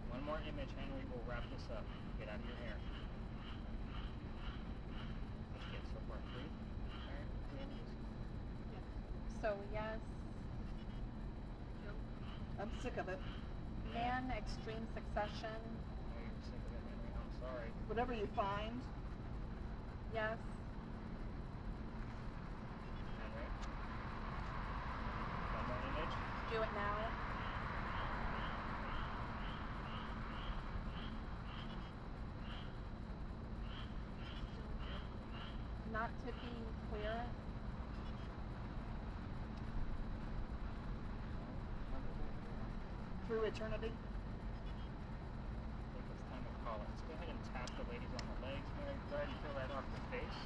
S1: One more image, Henry. We'll wrap this up. Get out of your hair. What's good so far? 3? Alright, 3 images.
S5: So yes.
S6: I'm sick of it.
S5: Man, extreme succession.
S1: Oh, you're sick of it, Henry. I'm sorry.
S6: Whatever you find.
S5: Yes.
S1: Henry. One more image.
S5: Do it now. Not to be clear.
S6: Through eternity.
S1: I think it's time to call it. Let's go ahead and tap the ladies on the legs, Mary. Go ahead and peel that off your face.